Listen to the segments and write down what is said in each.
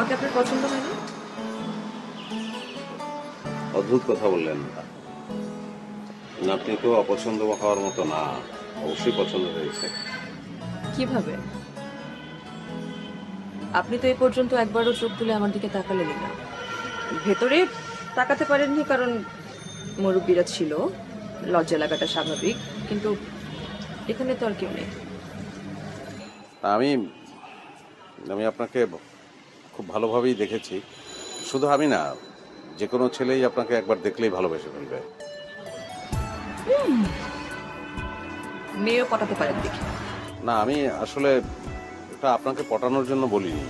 আমাকে আপনার পছন্দ হয়নি? অদ্ভুত কথা বললেন। আপনি তো অপছন্দ হওয়ার মতো না, অবশ্যই পছন্দ হয়েছে। কিভাবে? আপনি তো এই পর্যন্ত একবারও চোখ তুলে আমার দিকে তাকালেনই না। ভেতরে তাকাতে পারেননি কারণ মুরব্বীরা ছিল, লজ্জা লাগাটা স্বাভাবিক, কিন্তু এখানে তো আর কেউ নেই। আমি আমি আপনাকে খুব ভালোভাবেই দেখেছি। শুধু আমি না, যে কোনো ছেলেই আপনাকে একবার দেখলেই ভালোবেসে ফেলবে। মেয়েও পটাতে পারেন দেখি। না, আমি আসলে এটা আপনাকে পটানোর জন্য বলিনি।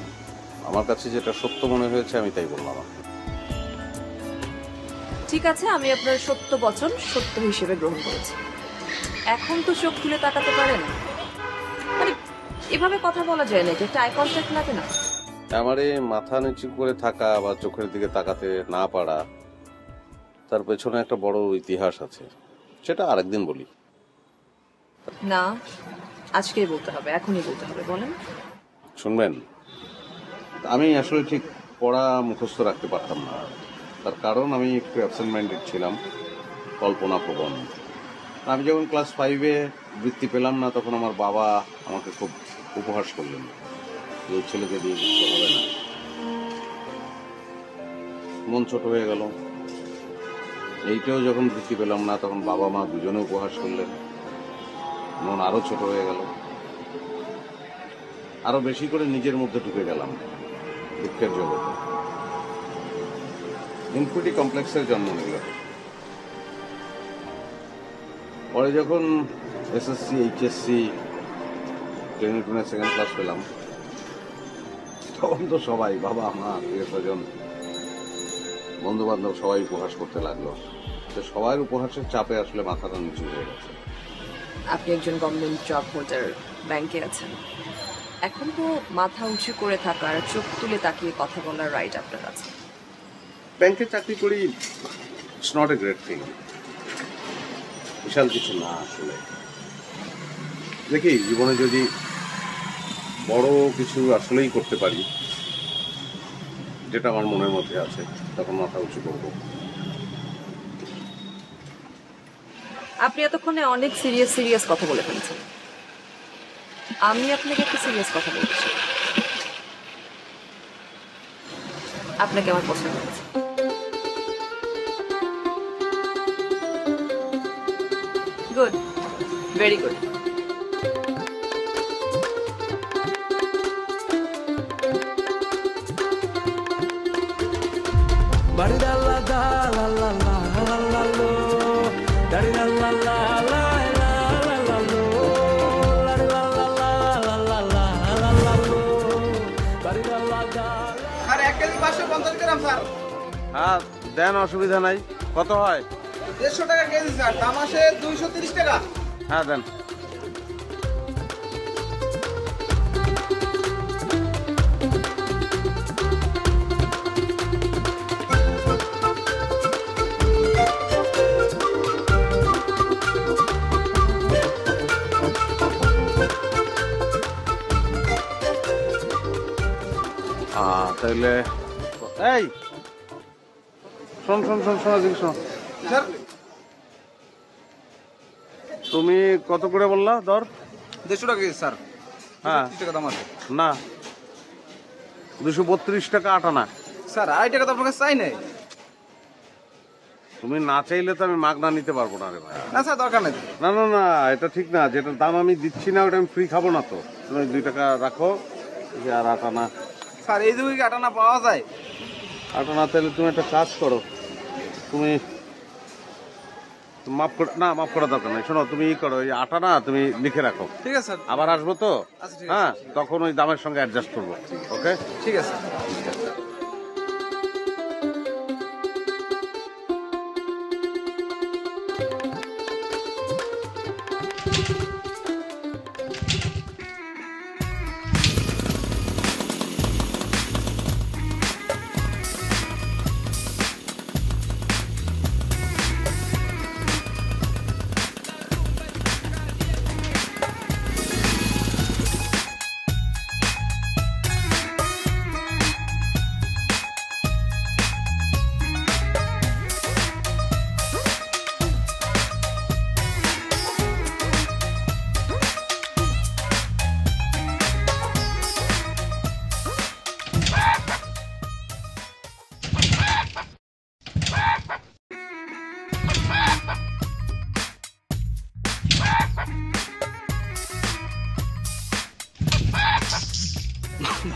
আমার কাছে যেটা সত্য মনে হয়েছে আমি তাই বললাম। ঠিক আছে, আমি আপনার সত্য বচন সত্য হিসেবে গ্রহণ করেছি। এখন তো চোখ তুলে তাকাতে পারেন। মানে এভাবে কথা বলা যায় না, এটা আই কন্ট্যাক্ট লাগে না? আমার এই মাথা নিচু করে থাকা বা চোখের দিকে তাকাতে না পারা, তার পেছনে একটা বড় ইতিহাস আছে, সেটা আরেকদিন বলি। না, আজকেই বলতে হবে, এখনই বলতে হবে, বলেন। শুনবেন, আমি আসলে ঠিক পড়া মুখস্থ রাখতে পারতাম না। তার কারণ আমি একটু অ্যাবসেন্ট মাইন্ডেড ছিলাম, কল্পনা প্রবণ। আমি যখন ক্লাস 5-এ বৃত্তি পেলাম না, তখন আমার বাবা আমাকে খুব উপহাস করলেন, এই ছেলেকে দিয়ে কিছু হবে না। মন ছোট হয়ে গেল। এইটাও যখন বৃত্তি পেলাম না, তখন বাবা মা দুজনে উপহাস করলেন, মন আরো ছোট হয়ে গেল। আরো বেশি করে নিজের মধ্যে ঢুকে গেলাম, দুঃখের জগতে। ইনফিনিটি কমপ্লেক্সের জন্ম নিল। পরে যখন এসএসসি, এইচএসসি, 10-12 সেকেন্ড ক্লাস পেলাম, তখন তো সবাই, বাবা মা, আত্মীয় স্বজন, বন্ধু বান্ধব সবাই উপহাস করতে লাগলো। তো সবার উপহাসের চাপে আসলে মাথাটা নিচু হয়ে গেছে। আপনি একজন গভর্নমেন্ট জব হোল্ডার, ব্যাংকে আছেন। এখন তো মাথা উঁচু করে থাকার, চোখ তুলে তাকিয়ে কথা বলার রাইট আপনার আছে। ব্যাংকে চাকরি করি, it's not a great thing, বিশাল কিছু না আসলে। দেখি জীবনে যদি বড় কিছু আসলেই করতে পারি, যেটা আমার মনের মধ্যে আছে, তখন মাথা উঁচু করবো। আপনি এতক্ষণে অনেক সিরিয়াস সিরিয়াস কথা বলে ফেলছেন। আমি আপনাকে একটু সিরিয়াস কথা বলছি। আপনাকে আমার পছন্দ হয়েছে। Good, very good. হ্যাঁ দেন, অসুবিধা নাই। কত হয়? 150 টাকা কেজি স্যার, দাম আসে 230 টাকা। হ্যাঁ দেন। তাইলে এই শোন শোন শোন শোনা দিন, শোন। স্যার তুমি কত করে বললা দর? 150 টাকা কেজি স্যার। হ্যাঁ 230 টাকা দাম আছে। না, 232 টাকা আটা না। স্যার 2.5 টাকা তো আপনার কাছে চাই নাই। তুমি না চাইলে তো আমি মাগনা নিতে পারবো না রে ভাই। না স্যার, দরকার নেই। না না না, এটা ঠিক না। যেটার দাম আমি দিচ্ছি না, ওটা আমি ফ্রি খাবো না তো। তুমি 2 টাকা রাখো, আর আটা না। স্যার এই যুগে কি আটা না পাওয়া যায়? আটা না তাহলে তুমি একটা কাজ করো, তুমি মাফ করার দরকার নেই। শোনো, তুমি করো, এই আটা না তুমি লিখে রাখো। ঠিক আছে স্যার। আবার আসবো তো। আচ্ছা, ঠিক আছে। হ্যাঁ, তখন ওই দামের সঙ্গে অ্যাডজাস্ট করবো। ওকে, ঠিক আছে।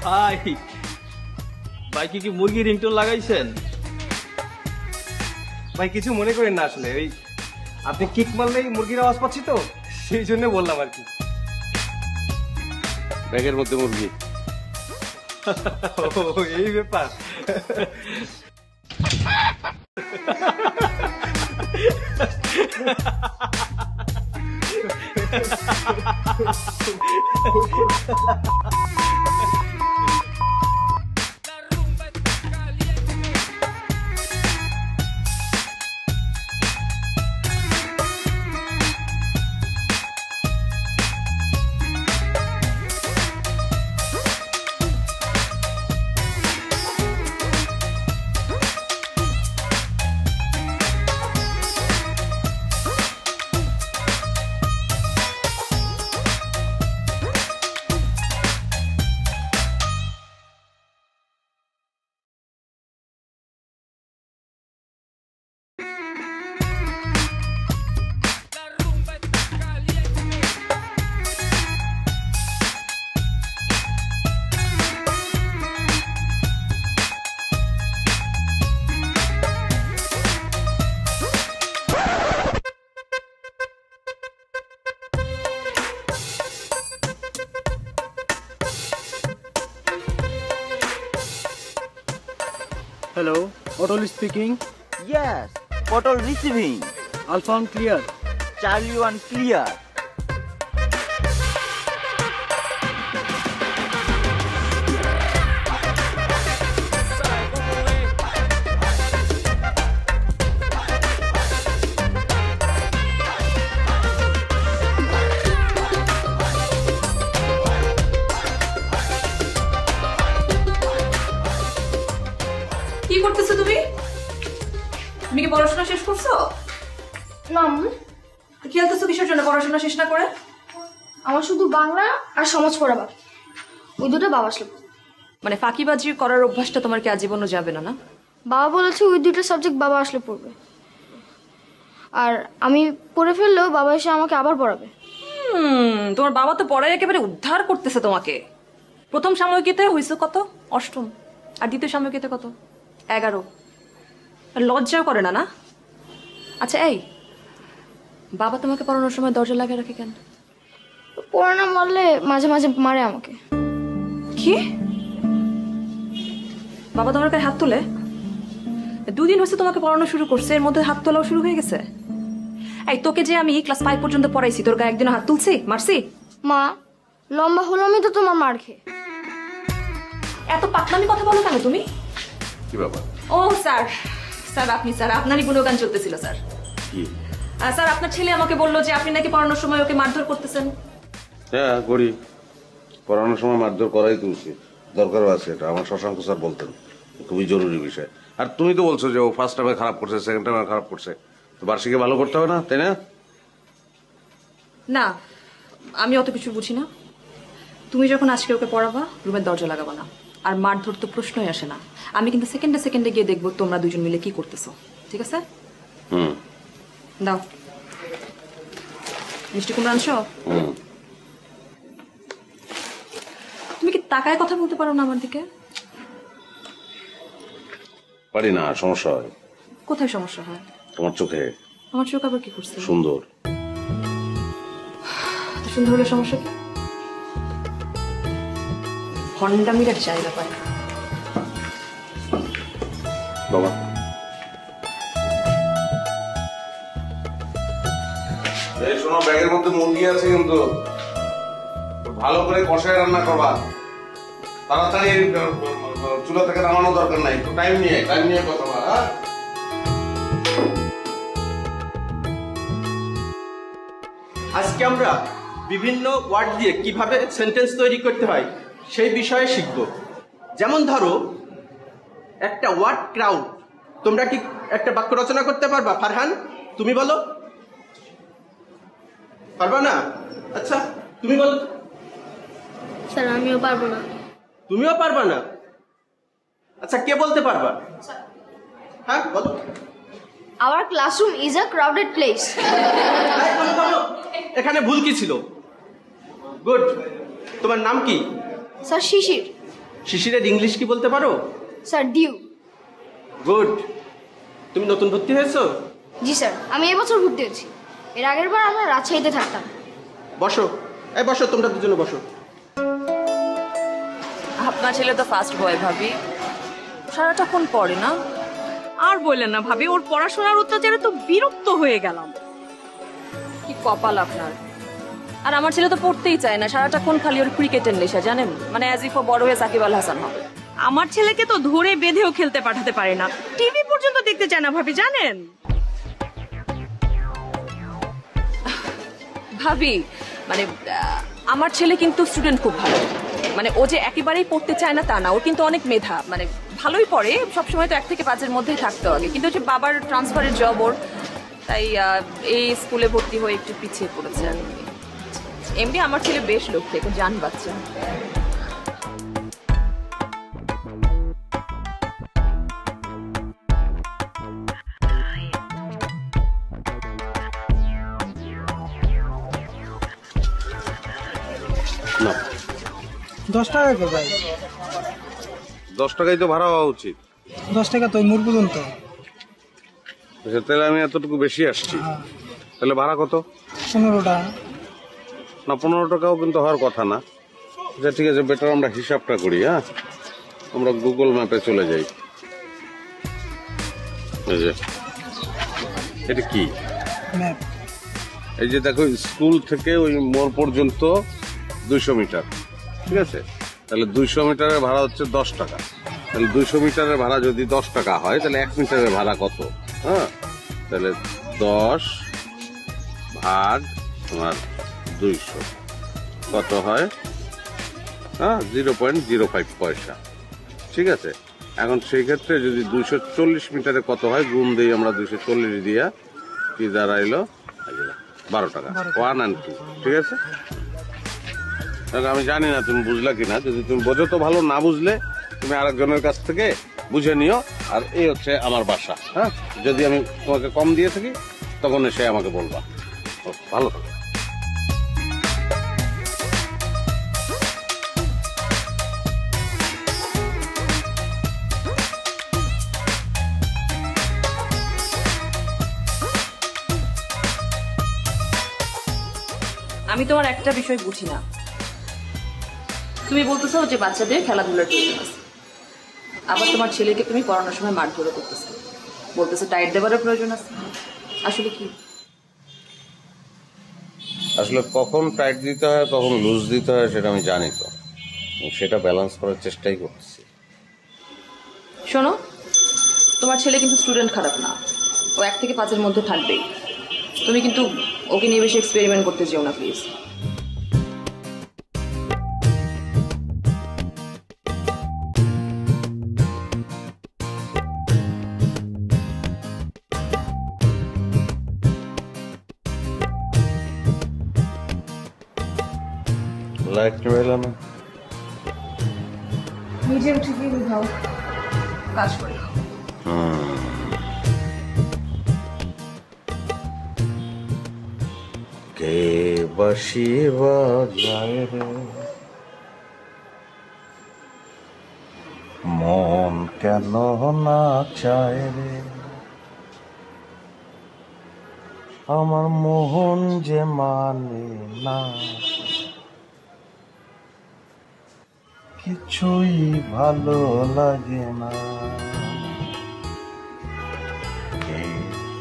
ভাই ভাই কি মুরগি রিংটোন লাগাইছেন? ভাই কিছু মনে করেন না, আসলে ওই আপনি কিক মারলেই মুরগির আওয়াজ পাচ্ছি তো, সেই জন্য বললাম আর কি। ব্যাগের মধ্যে মুরগি। ও, এই ব্যাপার। Hello, Otol speaking. Yes, portal receiving. Alpha on clear. Charlie 1 clear. কি করতেছো তুমি? তুমি কি পড়াশোনা শেষ করছো? না, খেলতেছো কিসের জন্য পড়াশোনা শেষ না করে? আমার শুধু বাংলা আর সমাজ পড়া বাকি, ওই দুটো বাবা আসলো। মানে ফাঁকিবাজি করার অভ্যাসটা তোমার কি আজীবনও যাবে না? না, বাবা বলেছে ওই দুটো সাবজেক্ট বাবা আসলে পড়বে, আর আমি পড়ে ফেললেও বাবা এসে আমাকে আবার পড়াবে। তোমার বাবা তো পড়ায় একেবারে উদ্ধার করতেছে তোমাকে। প্রথম সাময়িকীতে হয়েছে কত? 8ম। আর দ্বিতীয় সাময়িকীতে কত? 11। আর লজ্জাও করে না? না, আচ্ছা এই বাবা তোমাকে পড়ানোর সময় দরজা লাগিয়ে রাখে কেন? পড়া না মারলে মাঝে মাঝে মারে আমাকে। কি? বাবা তোমার গায়ে হাত তোলে? 2 দিন হচ্ছে তোমাকে পড়ানো শুরু করছে, এর মধ্যে হাত তোলাও শুরু হয়ে গেছে। এই তোকে যে আমি ক্লাস 5 পর্যন্ত পড়াইছি, তোর গায়ে একদিনও হাত তুলছি, মারছি? মা, লম্বা হলো আমি তো তোমার মার খেয়ে। এত পাকনামি কথা বলো কেন তুমি? কি ব্যাপার? ও স্যার, আপনি স্যার, আপনারই গুণগান চলতেছিল স্যার। কি? স্যার আপনার ছেলে আমাকে বললো যে আপনি নাকি পড়ানোর সময় ওকে মারধর করতেছেন। হ্যাঁ করি, পড়ানোর সময় মারধর করাই তো উচিত, দরকারও আছে। এটা আমার শশাঙ্ক স্যার বলতেন, খুবই জরুরি বিষয়। আর তুমি তো বলছো যে ও ফার্স্ট টাইমে খারাপ করছে, সেকেন্ড টাইমে খারাপ করছে, তো বার্ষিকে ভালো করতে হবে না, তাই না? না, আমি অত কিছু বুঝি না। তুমি যখন আজকে ওকে পড়াবা, রুমের দরজা লাগাবা না। আর মারধর তো প্রশ্নই আসে না। আমি কিন্তু সেকেন্ডে গিয়ে দেখবো তোমরা দুজন মিলে কি করতেছো, ঠিক আছে? দাও মিষ্টি কুমড়া আনছো? তুমি কি তাকায় কথা বলতে পারো না আমার দিকে? পারি না, সমস্যা হয়। কোথায় সমস্যা হয়? তোমার চোখে। আমার চোখ আবার কি করছে? সুন্দর। সুন্দর হলে সমস্যা কি? ভণ্ডামির জায়গা পায় বাবা। এই শোনো, ব্যাগের মধ্যে মুরগি আছে কিন্তু ভালো করে কষায় রান্না করবা, তাড়াতাড়ি চুলা থেকে নামানো দরকার নাই, একটু টাইম নিয়ে কথা বলা। হ্যাঁ, আজকে আমরা বিভিন্ন ওয়ার্ড দিয়ে কিভাবে সেন্টেন্স তৈরি করতে হয় সেই বিষয়ে শিখব। যেমন ধরো একটা ওয়ার্ড ক্রাউড, তোমরা কি একটা বাক্য রচনা করতে পারবা? ফারহান তুমি বলো। পারবা না? আচ্ছা তুমি বলো। স্যার আমিও পারবো না। তুমিও পারবা না? আচ্ছা কে বলতে পারবা? হ্যাঁ বলো। Our classroom is a crowded place. এখানে ভুল কি ছিল? গুড। তোমার নাম কি? স্যার শিশির। শিশিরের ইংলিশ কি বলতে পারো? Sir dew. গুড। তুমি নতুন ভর্তি হয়েছো? জি স্যার, আমি এবছর ভর্তি হয়েছি। এর আগের বার আমরা রাজশাহীতে থাকতাম। বসো, এই বসো, তোমরা দুজনে বসো। আপনার ছেলে তো ফার্স্ট বয় ভাবি, সারাটাক্ষণ পড়ে না? আর বললেন না ভাবি, ওর পড়াশোনার অত্যাচারে তো বিরক্ত হয়ে গেলাম। কি কপাল আপনার। আর আমার ছেলে তো পড়তেই চায় না, সারাটাক্ষণ খালি ওর ক্রিকেটের নেশা, জানেন? মানে অ্যাজ ইফ ও বড় হয়ে সাকিব আল হাসান হবে। আমার ছেলেকে তো ধরে বেঁধেও খেলতে পাঠাতে পারে না, টিভি পর্যন্ত দেখতে চায় না ভাবি, জানেন? ভাবি মানে আমার ছেলে কিন্তু স্টুডেন্ট খুব ভালো, মানে ও যে একেবারেই পড়তে চায় না তা না, ও কিন্তু অনেক মেধা, মানে ভালোই পড়ে, সবসময় তো 1 থেকে 5-এর মধ্যেই থাকতে হবে, কিন্তু হচ্ছে বাবার ট্রান্সফারের জব ওর, তাই এই স্কুলে ভর্তি হয়ে একটু পিছিয়ে পড়েছে। আর এমনি আমার ছেলে বেশ লক্ষ্য, এখন জান বাচ্চা। না 10 টাকা করে ভাই। 10 টাকাই তো ভাড়া হওয়া উচিত। 10 টাকা তো মোর পর্যন্ত। আচ্ছা, তাহলে আমি এতটুকু বেশি আসছি, তাহলে ভাড়া কত? 15 টাকা। না 15 টাকাও কিন্তু হওয়ার কথা না। আচ্ছা ঠিক আছে, বেটার আমরা হিসাবটা করি। হ্যাঁ, আমরা গুগল ম্যাপে চলে যাই। এই যে এটা কি ম্যাপ, এই যে দেখো, স্কুল থেকে ওই মোড় পর্যন্ত 200 মিটার, ঠিক আছে? তাহলে 200 মিটারের ভাড়া হচ্ছে 10 টাকা। তাহলে 200 মিটারের ভাড়া যদি 10 টাকা হয়, তাহলে 1 মিটারের ভাড়া কত? হ্যাঁ, তাহলে 10 ভাগ তোমার 200 কত হয়? হ্যাঁ, 0.05 পয়সা, ঠিক আছে? এখন সেই ক্ষেত্রে যদি 240 মিটারে কত হয়, গুণ দিই আমরা 240 দিয়া, কি দাঁড়াইলো? 12 টাকা, 1 and 2, ঠিক আছে? আমি জানি না তুমি বুঝলা কিনা, যদি তুমি বোঝো তো ভালো, না বুঝলে তুমি আরেকজনের কাছ থেকে বুঝে নিও। আর এই হচ্ছে আমার বাসা। হ্যাঁ, যদি আমি তোমাকে কম দিয়ে থাকি তখন এসে আমাকে বলবা। ভালো থাকো। আমি তোমার একটা বিষয় বুঝি না, তুমি বলতেছো যে বাচ্চাদের খেলাধুলার প্রয়োজন আছে, আবার তোমার ছেলেকে তুমি পড়ানোর সময় মারধরও করতেছো, বলতেছো টাইট দেওয়ারও প্রয়োজন আছে। আসলে কি? আসলে কখন টাইট দিতে হয়, কখন লুজ দিতে হয় সেটা আমি জানি, তো সেটা ব্যালেন্স করার চেষ্টাই করতেছি। শোনো, তোমার ছেলে কিন্তু স্টুডেন্ট খারাপ না, ও 1 থেকে 5-এর মধ্যে থাকবেই। তুমি কিন্তু ওকে নিয়ে বেশি এক্সপেরিমেন্ট করতে যেও না প্লিজ। লাইট রইল না, নিজে উঠে গিয়ে বুঝাও, কাজ করে দাও। কে বাঁশি বাজায় রে, মন কেন না চায় রে, আমার মোহন যে মানে না, কিছুই ভালো লাগে না, কে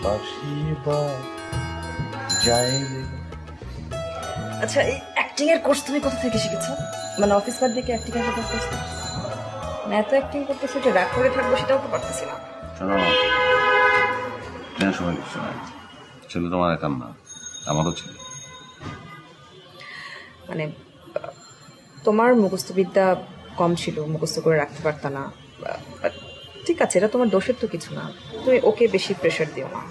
বাঁশি বাজায় রে। আচ্ছা, এই অ্যাক্টিং এর কোর্স তুমি কোথা থেকে শিখেছো? মানে অফিস বাদ দিয়ে অ্যাক্টিং এর কোর্স করছো? মানে এত অ্যাক্টিং করতেছো যে রাগ করে থাকবো সেটাও তো পারতেছি না। শোনো, টেনশন কিছু নাই, ছেলে তোমার একার না, আমারও ছেলে। মানে তোমার মুখস্থবিদ্যা কম ছিল, মুখস্থ করে রাখতে পারতা না, ঠিক আছে, এটা তোমার দোষের তো কিছু না, তুমি ওকে বেশি প্রেশার দিও না।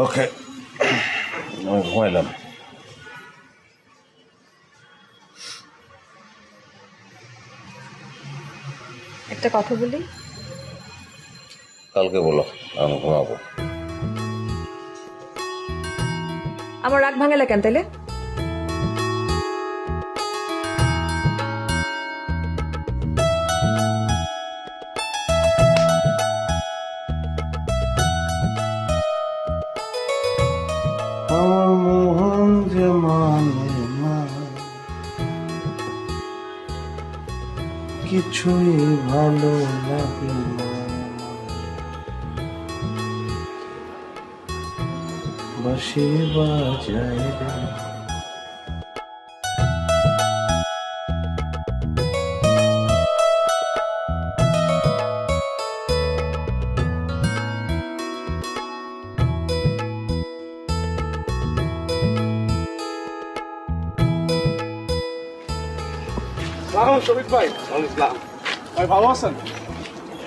ওকে, আমি ঘুমাইলাম। একটা কথা বলি? কালকে বলো, আমি ঘুমাবো। আমার রাগ ভাঙেলা কেন তাইলে? আমার মোহন যে মানে না, কিছুই ভালো লাগে না, বাঁশি বাজায় রে। শফিক ভাই, ভাই ভালো আছেন?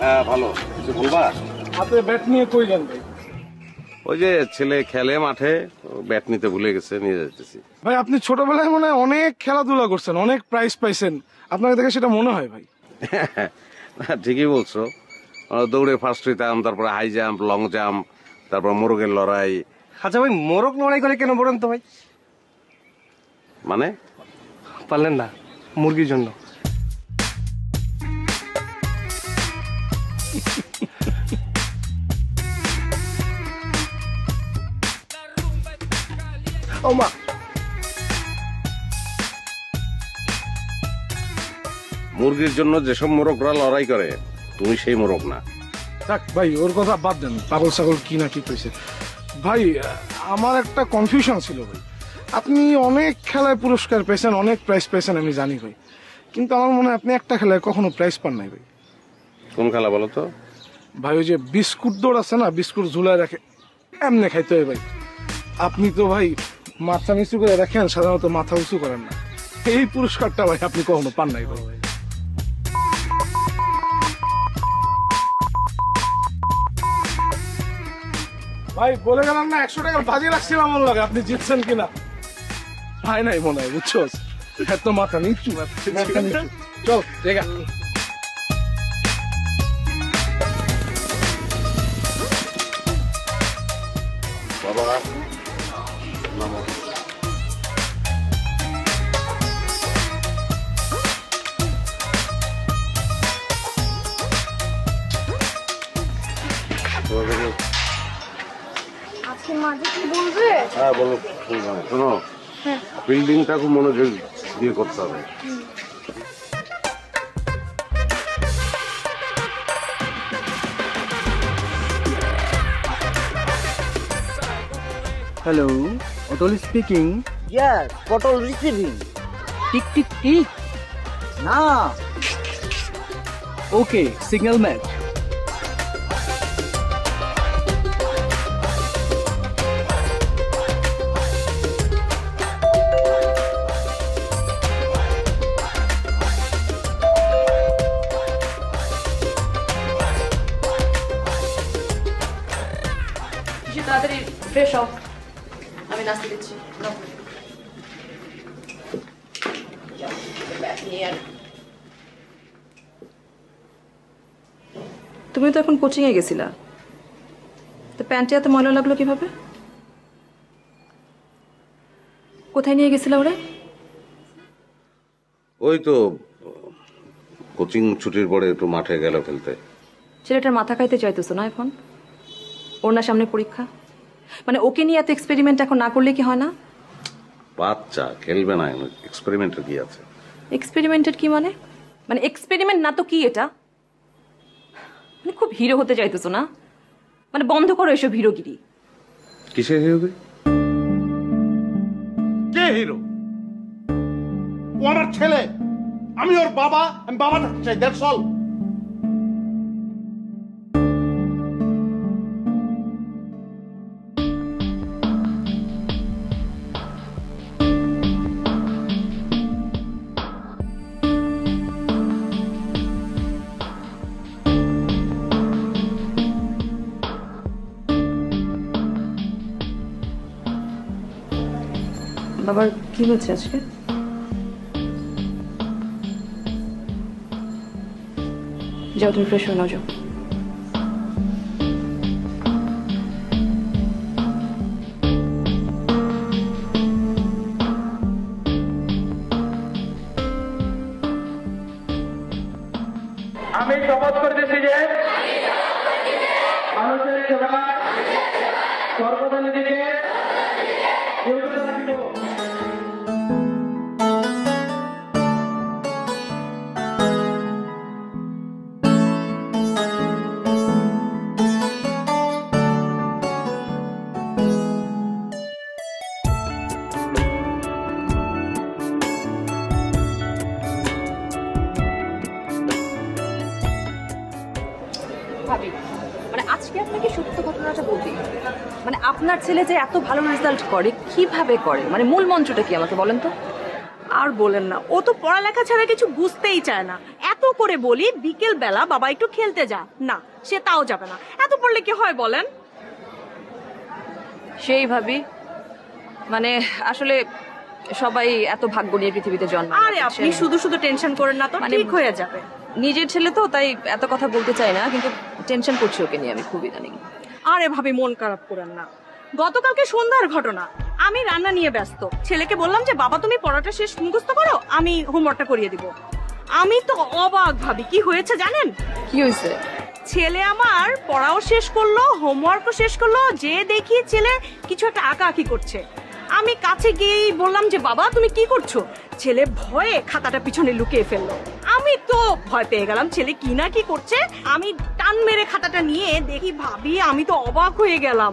হ্যাঁ ভালো। কিছু বলবা? হাতে ব্যাট নিয়ে কই যান ভাই? ওই যে ছেলে খেলে মাঠে, ব্যাট নিতে ভুলে গেছে, নিয়ে যাইতেছি। ভাই আপনি ছোটবেলায় মনে হয় অনেক খেলাধুলা করছেন, অনেক প্রাইজ পাইছেন, আপনাকে দেখে সেটা মনে হয় ভাই। ঠিকই বলছো, দৌড়ে ফার্স্ট হইতাম, তারপরে হাই জাম্প, লং জাম্প, তারপর মোরগের লড়াই। আচ্ছা ভাই, মোরগ লড়াই করে কেন বলেন তো ভাই? মানে পারলেন না? মুরগির জন্য। ও মা, মুরগির জন্য যেসব মোরগরা লড়াই করে, তুমি সেই মোরগ না। থাক ভাই, ওর কথা বাদ দেন, পাগল ছাগল কি না কি কইছে। ভাই আমার একটা কনফিউশন ছিল ভাই, আপনি অনেক খেলায় পুরস্কার পেয়েছেন, অনেক প্রাইজ পেয়েছেন আমি জানি ভাই, কিন্তু আমার মনে হয় আপনি একটা খেলায় কখনো প্রাইজ পান নাই ভাই। কোন খেলা বলো তো? ভাই ওই যে বিস্কুট দৌড় আছে না, বিস্কুট ঝুলায় রাখে এমনি খাইতে হয় ভাই। আপনি তো ভাই মাথা নিচু করে রাখেন, সাধারণত মাথা উঁচু করেন না, এই পুরস্কারটা ভাই আপনি কখনো পান নাই ভাই। ভাই বলে গেলাম না 100 টাকার বাজি রাখছিলাম মনে লাগে, আপনি জিতছেন কিনা ভাই নাই মনে হয়, বুঝছো? এত মাথা নিচু, মাথা নিচু। চল দেখা। বাবা নামো। আজকে মাঝে কি বলবে? হ্যাঁ বলো। শোনো, ফিল্ডিংটা খুব মনোযোগ দিয়ে করতে হবে। Hello, Otol speaking. Yes, Otol receiving. Tick tick tick. Nah. Okay, signal match. তাড়াতাড়ি ফ্রেশ হও, আমি নাস্তা দিচ্ছি। তুমি তো এখন কোচিং এ গেছিলা, তো প্যান্টে এত ময়লা লাগলো কিভাবে? কোথায় নিয়ে গেছিলা ওরে? ওই তো কোচিং ছুটির পরে একটু মাঠে গেল খেলতে। ছেলেটার মাথা খাইতে চাইতেছো না এখন? ওর না সামনে পরীক্ষা, মানে ওকে নিয়ে এত এক্সপেরিমেন্ট এখন না করলে কি হয় না? বাচ্চা খেলবে না, এক্সপেরিমেন্টের কি আছে? এক্সপেরিমেন্টের কি মানে? মানে এক্সপেরিমেন্ট না তো কি এটা? মানে খুব হিরো হতে চাইতেছো না? মানে বন্ধ করো এসব হিরোগিরি। কিসের হিরোগিরি? কে হিরো? ও আমার ছেলে, আমি ওর বাবা, আমি বাবা থাকতে চাই, দ্যাটস অল। বাবার কি হচ্ছে আজকে? যাও তুমি ফ্রেশ হয়ে নাও, যাও। আমি শপথ করতেছি যে মানুষের সেবা সর্বদা নিজেকে আপনার ছেলে যে এত ভালো রেজাল্ট করে কিভাবে করে, মানে মূল মন্ত্রটা কি আমাকে বলেন তো। আর বলেন না, ও তো পড়ালেখা ছাড়া কিছু বুঝতেই চায় না। এত করে বলি বিকেল বেলা বাবা একটু খেলতে যা, না সে তাও যাবে না। এত পড়লে কি হয় বলেন? সেই ভাবি, মানে আসলে সবাই এত ভাগ্য নিয়ে পৃথিবীতে জন্মায়। আরে আপনি শুধু শুধু টেনশন করেন না তো, ঠিক হয়ে যাবে। নিজের ছেলে তো, তাই এত কথা বলতে চাই না, কিন্তু টেনশন করছি ওকে নিয়ে আমি খুব ইদানিং। আরে ভাবি মন খারাপ করেন না, গতকালকে সন্ধ্যার ঘটনা। আমি রান্না নিয়ে ব্যস্ত, ছেলেকে বললাম যে বাবা তুমি পড়াটা শেষ মুখস্থ করো, আমি হোমওয়ার্কটা করিয়ে দিব। আমি তো অবাক ভাবি, কি হয়েছে জানেন? কি হয়েছে? ছেলে আমার পড়াও শেষ করলো, হোমওয়ার্কও শেষ করলো, যে দেখি ছেলে কিছু একটা আঁকাআঁকি করছে। আমি কাছে গিয়েই বললাম যে বাবা তুমি কি করছো? ছেলে ভয়ে খাতাটা পিছনে লুকিয়ে ফেললো। আমি তো ভয় পেয়ে গেলাম, ছেলে কি না কি করছে। আমি টান মেরে খাতাটা নিয়ে দেখি, ভাবি আমি তো অবাক হয়ে গেলাম।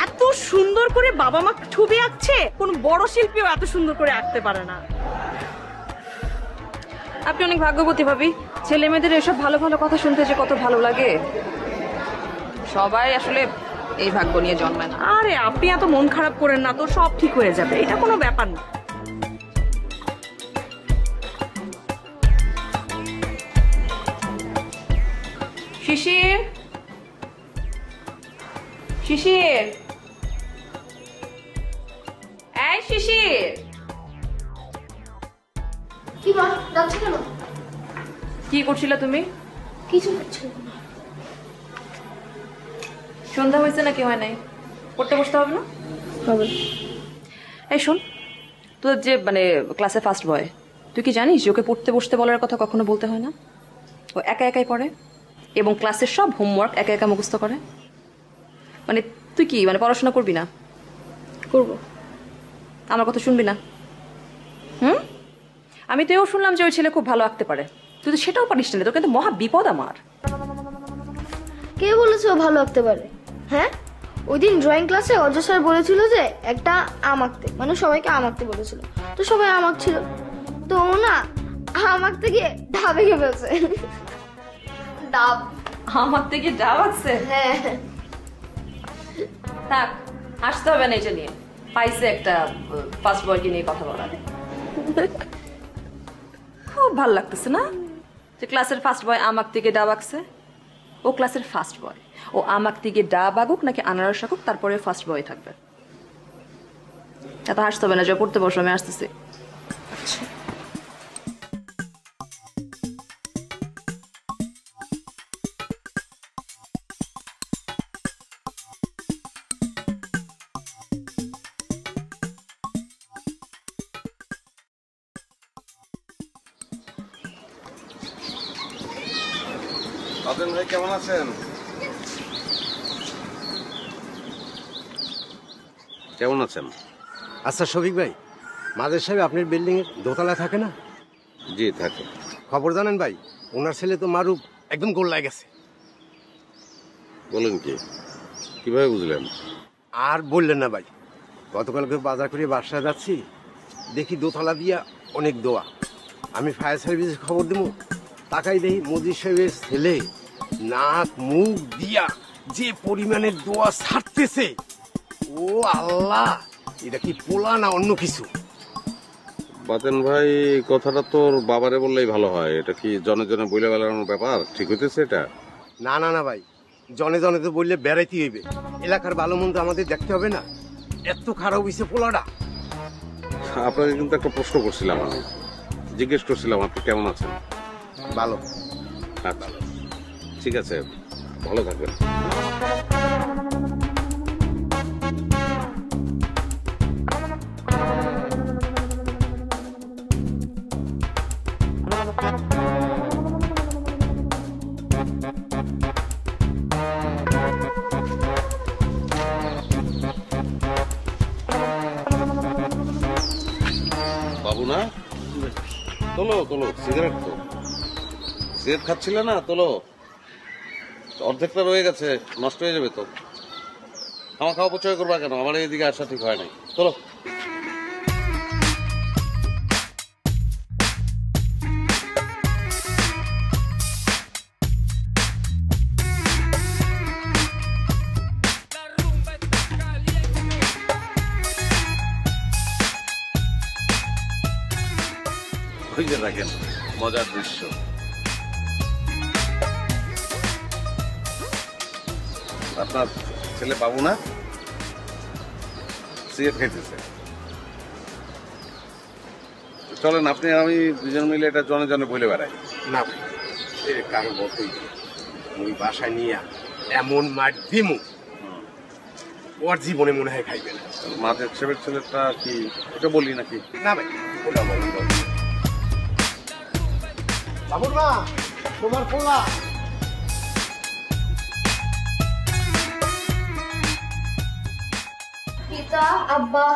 এত সুন্দর করে বাবা মা ছবি আঁকছে, কোন বড় শিল্পীও এত সুন্দর করে আঁকতে পারে না। আপনি অনেক ভাগ্যবতী ভাবি, ছেলে মেয়েদের এসব ভালো ভালো কথা শুনতে যে কত ভালো লাগে। সবাই আসলে এই ভাগ্য নিয়ে জন্মায় না। আরে আপনি এত মন খারাপ করেন না তো, সব ঠিক হয়ে যাবে, এটা কোনো ব্যাপার না। শিশির, শিশির, এই শিশির। কি মা ডাকছো কেন? কি করছিলে তুমি? কিছু করছি না। সন্ধ্যা হয়েছে নাকি হয় নাই? পড়তে বসতে হবে না? হবে। এই শোন, তোর যে মানে ক্লাসে ফার্স্ট বয়, তুই কি জানিস যে ওকে পড়তে বসতে বলার কথা কখনো বলতে হয় না? ও একা একাই পড়ে এবং ক্লাসের সব হোমওয়ার্ক একা একা মুখস্থ করে। মানে তুই কি মানে পড়াশোনা করবি না? করব। আমার কথা শুনবি না? আমি তো এও শুনলাম যে ওই ছেলে খুব ভালো আঁকতে পারে, তুই তো সেটাও পারিস না। তোর কিন্তু মহা বিপদ আমার। কে বলেছে ও ভালো আঁকতে পারে? হ্যাঁ, ওই দিন ড্রয়িং ক্লাসে অজয় স্যার বলেছিল যে একটা আম আঁকতে, মানে সবাইকে আম আঁকতে বলেছিল। তো সবাই আম আঁকছিল, তো ও না আম আঁকতে গিয়ে ডাব এঁকে ফেলছে। ডাব? আম আঁকতে গিয়ে ডাব আঁকছে? হ্যাঁ। থাক, হাসতে হবে না এটা নিয়ে। পাইছে একটা ফার্স্ট বয়কে নিয়ে কথা বলার। খুব ভালো লাগতেছে না যে ক্লাসের ফার্স্ট বয় আম আঁকতে গিয়ে ডাব আঁকছে। ও ক্লাসের ফার্স্ট বয়, ও আম আঁকতে গিয়ে ডাব আঁকুক নাকি আনারস আঁকুক, তারপরে ফার্স্ট বয় থাকবে। এত হাসতে হবে না, যা পড়তে বসো, আমি আসতেছি। বাদল ভাই কেমন আছেন? কেমন আছেন? আচ্ছা শফিক ভাই, মাদের সাহেব আপনার বিল্ডিং এর দোতলায় থাকে না? জি থাকে। খবর জানেন ভাই, ওনার ছেলে তো মারুফ একদম গোল্লায় গেছে। বলেন কি, কিভাবে বুঝলেন? আর বললেন না ভাই, গতকালকে বাজার করে বাসায় যাচ্ছি, দেখি দোতলা দিয়া অনেক দোয়া। আমি ফায়ার সার্ভিসে খবর দেবো, তাকাই দেখি মজিদ সাহেবের ছেলে নাক মুখ দিয়া যে পরিমাণের দোয়া ছাড়তেছে। ও আল্লাহ, এটা কি পোলা না অন্য কিছু? বাতেন ভাই, কথাটা তোর বাবারে বললেই ভালো হয়। এটা কি জনে জনে বইলে বেড়ানোর ব্যাপার? ঠিক হইতেছে এটা? না না না ভাই, জনে জনে তো বললে বেড়াইতে হইবে, এলাকার ভালো মন্দ আমাদের দেখতে হবে না? এত খারাপ হয়েছে পোলাটা। আপনাকে কিন্তু একটা প্রশ্ন করছিলাম, আমি জিজ্ঞেস করছিলাম আপনি কেমন আছেন। ভালো। হ্যাঁ ভালো, ঠিক আছে, ভালো থাকবেন। বাবু না, তোলো তোলো, সিগারেট তো সিগারেট খাচ্ছিলে না, তোলো। অর্ধেকটা রয়ে গেছে, নষ্ট হয়ে যাবে তো। আমার খাওয়া অপচয় করবা কেন? আমার এইদিকে আসা ঠিক হয় নাই। তোলো। ওই যে দেখেন মজার দৃশ্য। আপনার ছেলে বাবু না সিগারেট খাইতেছে। চলেন আপনি আমি দুজন মিলে এটা জনে জনে বলে বেড়াই। না ভাই, কারো মতোই ওই বাসায় নিয়ে এমন মার দিমু ওর জীবনে মনে হয় খাইবে না। মাঝের ছেলের ছেলেটা কি এটা বলি নাকি? না ভাই, বাবুর মা তোমার পোলা। পিতা আব্বা,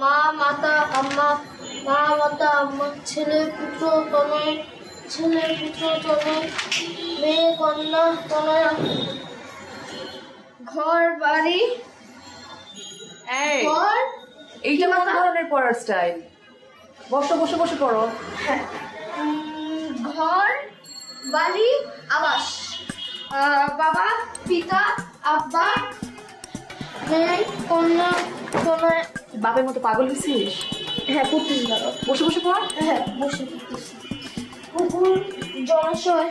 মা মাতা আম্মা, মা মাতা আম্মা, ছেলে পুত্র তনয়, ছেলে পুত্র তনয়, মেয়ে কন্যা তনয়া, ঘর বাড়ি। ঘর এইটা কোন ধরনের পড়ার স্টাইল? বসো বসে বসে পড়ো। ঘর বাড়ি আবাস, বাবা পিতা আব্বা, মেয়ে কন্যা তনয়। বাপের মতো পাগল হয়েছিস? হ্যাঁ পড়তেছি বাবা। বসে বসে পড়। হ্যাঁ বসে পড়তেছি। পুকুর, জলাশয়,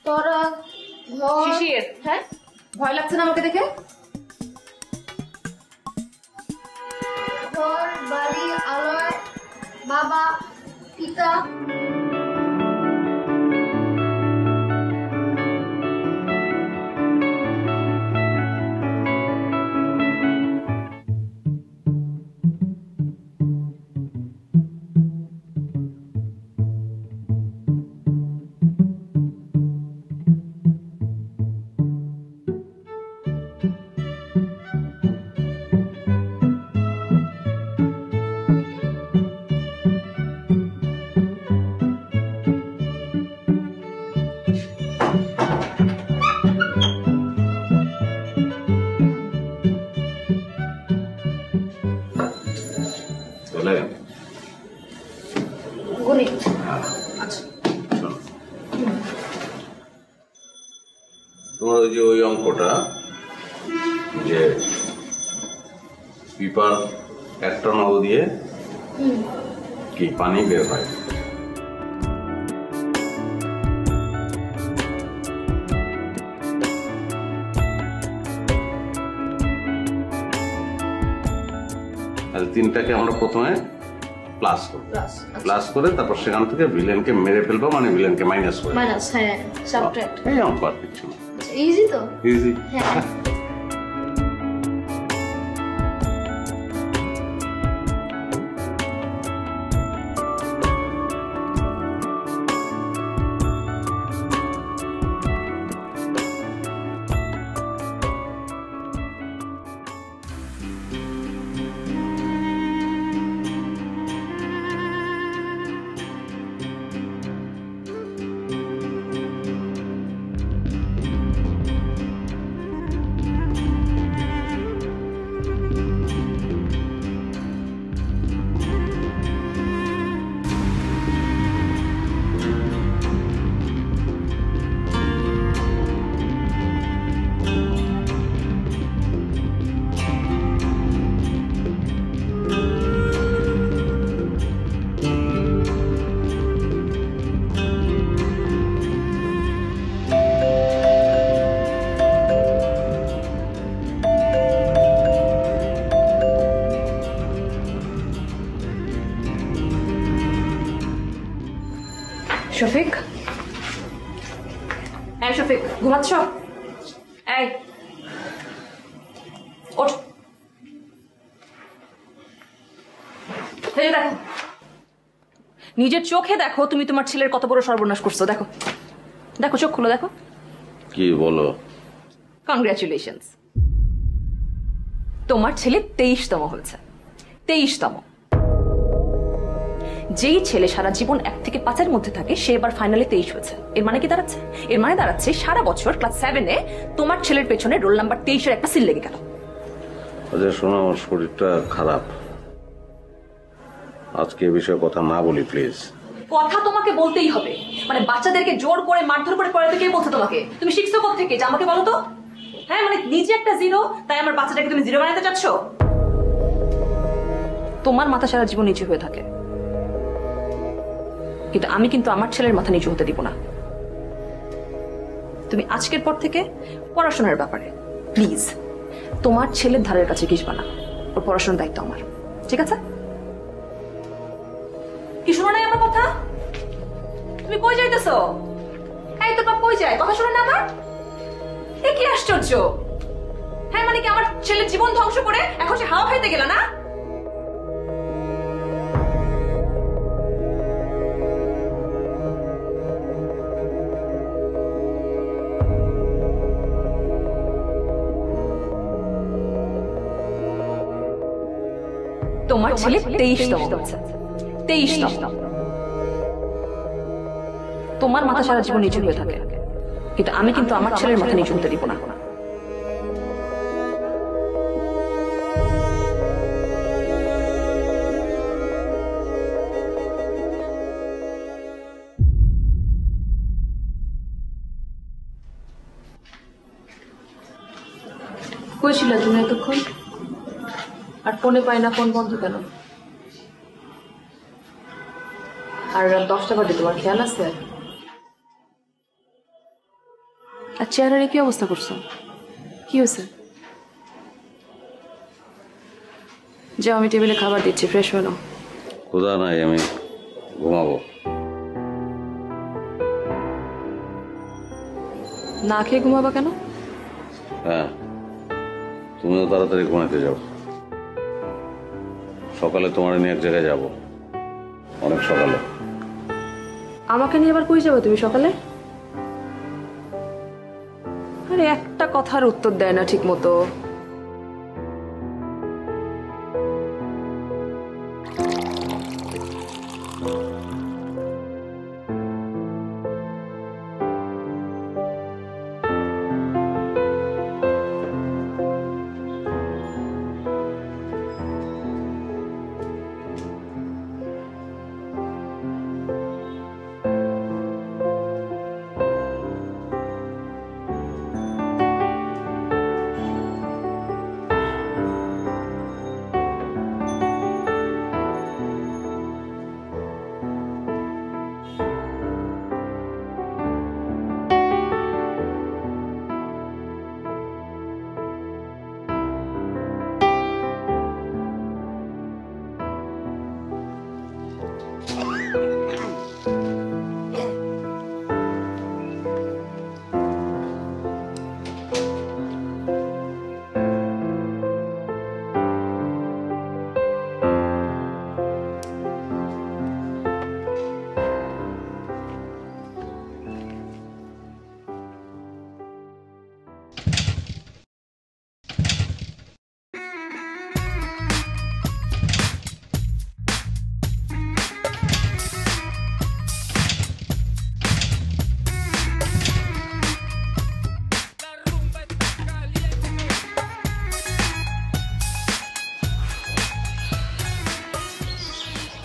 তরা, ঘর। শিশির, হ্যাঁ ভয় লাগছে না আমাকে দেখে? ঘর বাড়ি আলয়, বাবা পিতা। গণিত। আচ্ছা শোনো, তোমার ওই যে ওই অঙ্কটা যে পিপার একটা নল দিয়ে কি পানি বের হয়, তিনটাকে আমরা প্রথমে প্লাস করবো, প্লাস করে তারপর সেখান থেকে ভিলেনকে মেরে ফেলবো, মানে ভিলেনকে মাইনাস করে মাইনাস। হ্যাঁ সাবট্রাক্ট। এই অঙ্ক আর কিছু না, ইজি তো। ইজি। হ্যাঁ শফিক, এই শফিক ঘুমাচ্ছ? এই ওঠ, এই দেখো নিজের চোখে দেখো তুমি তোমার ছেলের কত বড় সর্বনাশ করছো। দেখো দেখো, চোখ খুলো দেখো। কি বলো? কংগ্রাচুলেশনস, তোমার ছেলে 23তম হয়েছে। 23তম। যেই ছেলে সারা জীবন 1 থেকে 5-এর মধ্যে থাকে সে এবার ফাইনালি 23 হয়েছে। এর মানে কি দাঁড়াচ্ছে? এর মানে দাঁড়াচ্ছে সারা বছর ক্লাস 7-এ তোমার ছেলের পেছনে রোল নাম্বার 23-এর একটা সিল লেগে গেল। আচ্ছা শোনো, আমার শরীরটা খারাপ, আজকে এই বিষয়ে কথা না বলি প্লিজ। কথা তোমাকে বলতেই হবে, মানে বাচ্চাদেরকে জোর করে মারধর করে পড়াতে কে বলছে তোমাকে? তুমি শিখছো কোথা থেকে যে আমাকে বলো তো? হ্যাঁ মানে নিজে একটা জিরো, তাই আমার বাচ্চাটাকে তুমি জিরো বানাতে চাচ্ছ? তোমার মাথা সারা জীবন নিচু হয়ে থাকে। কিন্তু আমি কিন্তু আমার ছেলের মাথা নিচু হতে দিব না। তুমি আজকের পর থেকে পড়াশোনার ব্যাপারে প্লিজ তোমার ছেলের ধারের কাছে ঘিসবা না। ওর পড়াশোনার দায়িত্ব আমার, ঠিক আছে? কি শোনো নাই আমার কথা? তুমি কই যাইতেছো? এই তোর বাপ কই যায়? কথা শোনো না আমার? এ কি আশ্চর্য! হ্যাঁ মানে কি আমার ছেলের জীবন ধ্বংস করে এখন সে হাওয়া খাইতে গেল না? তোমার ছেলে 23তম হচ্ছে, 23তম। তোমার মাথা সারা জীবন নিচু হয়ে থাকে, কিন্তু আমি কিন্তু আমার ছেলের মাথা নিচু হতে দিব না। কই ছিল তুমি এতক্ষণ? আর ফোনে পাই না, ফোন বন্ধ কেন? আর রাত 10টা বাজে, তোমার খেয়াল আছে? আর চেহারার কি অবস্থা করছো? কি হয়েছে? যাও, আমি টেবিলে খাবার দিচ্ছি, ফ্রেশ হলো। ক্ষুধা নাই, আমি ঘুমাবো। না খেয়ে ঘুমাবা কেন? হ্যাঁ, তুমিও তাড়াতাড়ি ঘুমাতে যাও। সকালে তোমার নিয়ে এক জায়গায় যাবো, অনেক সকালে। আমাকে নিয়ে আবার কই যাবো তুমি সকালে? আরে একটা কথার উত্তর দেয় না ঠিক মতো।